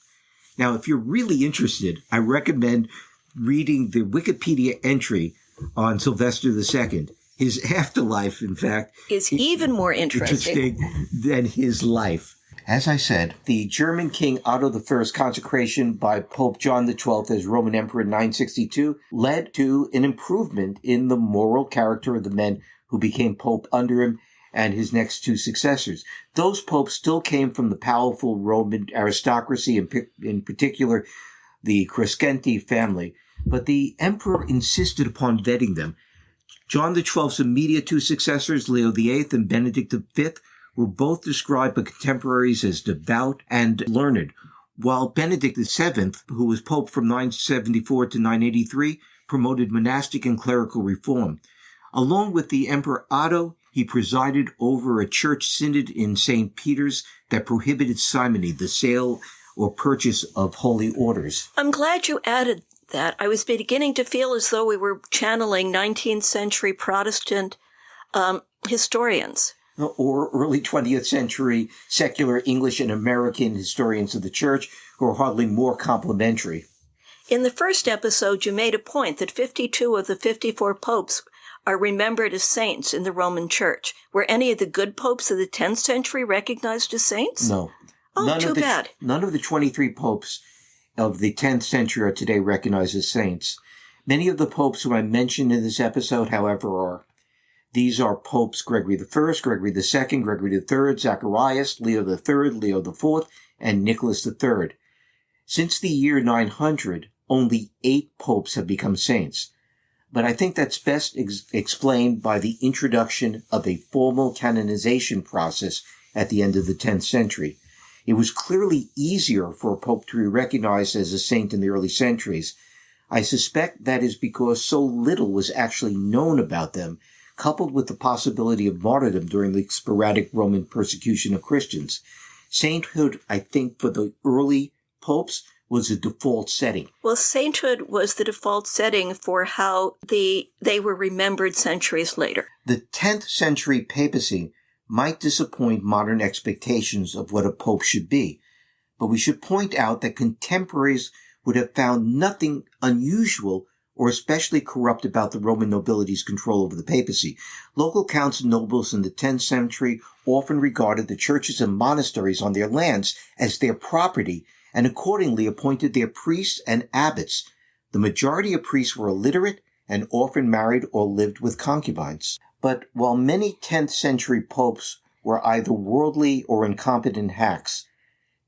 Now, if you're really interested, I recommend reading the Wikipedia entry on Sylvester II. His afterlife, in fact, is even more interesting than his life. As I said, the German King Otto I's consecration by Pope John XII as Roman Emperor in 962 led to an improvement in the moral character of the men who became Pope under him and his next two successors. Those popes still came from the powerful Roman aristocracy, in particular the Crescenti family, but the emperor insisted upon vetting them. John XII's immediate two successors, Leo VIII and Benedict V, were both described by contemporaries as devout and learned, while Benedict VII, who was pope from 974 to 983, promoted monastic and clerical reform. Along with the Emperor Otto, he presided over a church synod in St. Peter's that prohibited simony, the sale or purchase of holy orders. I'm glad you added that. I was beginning to feel as though we were channeling 19th century Protestant historians. Or early 20th century secular English and American historians of the church who are hardly more complimentary. In the first episode, you made a point that 52 of the 54 popes are remembered as saints in the Roman Church. Were any of the good popes of the 10th century recognized as saints? No. Oh, too bad. None of the 23 popes of the 10th century are today recognized as saints. Many of the popes who I mentioned in this episode, however, these are Popes Gregory I, Gregory II, Gregory III, Zacharias, Leo III, Leo IV, and Nicholas III. Since the year 900, only 8 popes have become saints. But I think that's best explained by the introduction of a formal canonization process at the end of the 10th century. It was clearly easier for a pope to be recognized as a saint in the early centuries. I suspect that is because so little was actually known about them, coupled with the possibility of martyrdom during the sporadic Roman persecution of Christians. Sainthood, I think, for the early popes was a default setting. Well, sainthood was the default setting for how they were remembered centuries later. The 10th century papacy might disappoint modern expectations of what a pope should be, but we should point out that contemporaries would have found nothing unusual or especially corrupt about the Roman nobility's control over the papacy. Local counts and nobles in the 10th century often regarded the churches and monasteries on their lands as their property and accordingly appointed their priests and abbots. The majority of priests were illiterate and often married or lived with concubines. But while many 10th century popes were either worldly or incompetent hacks,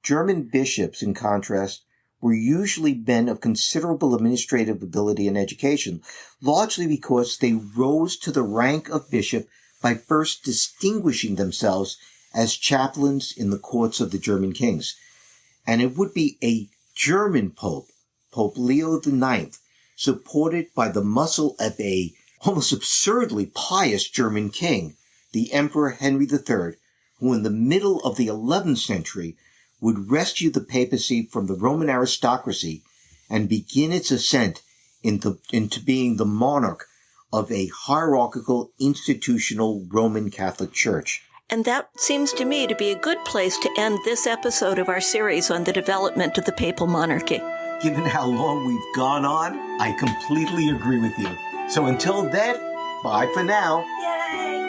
German bishops, in contrast, were usually men of considerable administrative ability and education, largely because they rose to the rank of bishop by first distinguishing themselves as chaplains in the courts of the German kings. And it would be a German pope, Pope Leo IX, supported by the muscle of a almost absurdly pious German king, the Emperor Henry III, who in the middle of the 11th century would rescue the papacy from the Roman aristocracy and begin its ascent into being the monarch of a hierarchical, institutional Roman Catholic Church. And that seems to me to be a good place to end this episode of our series on the development of the papal monarchy. Given how long we've gone on, I completely agree with you. So until then, bye for now. Yay!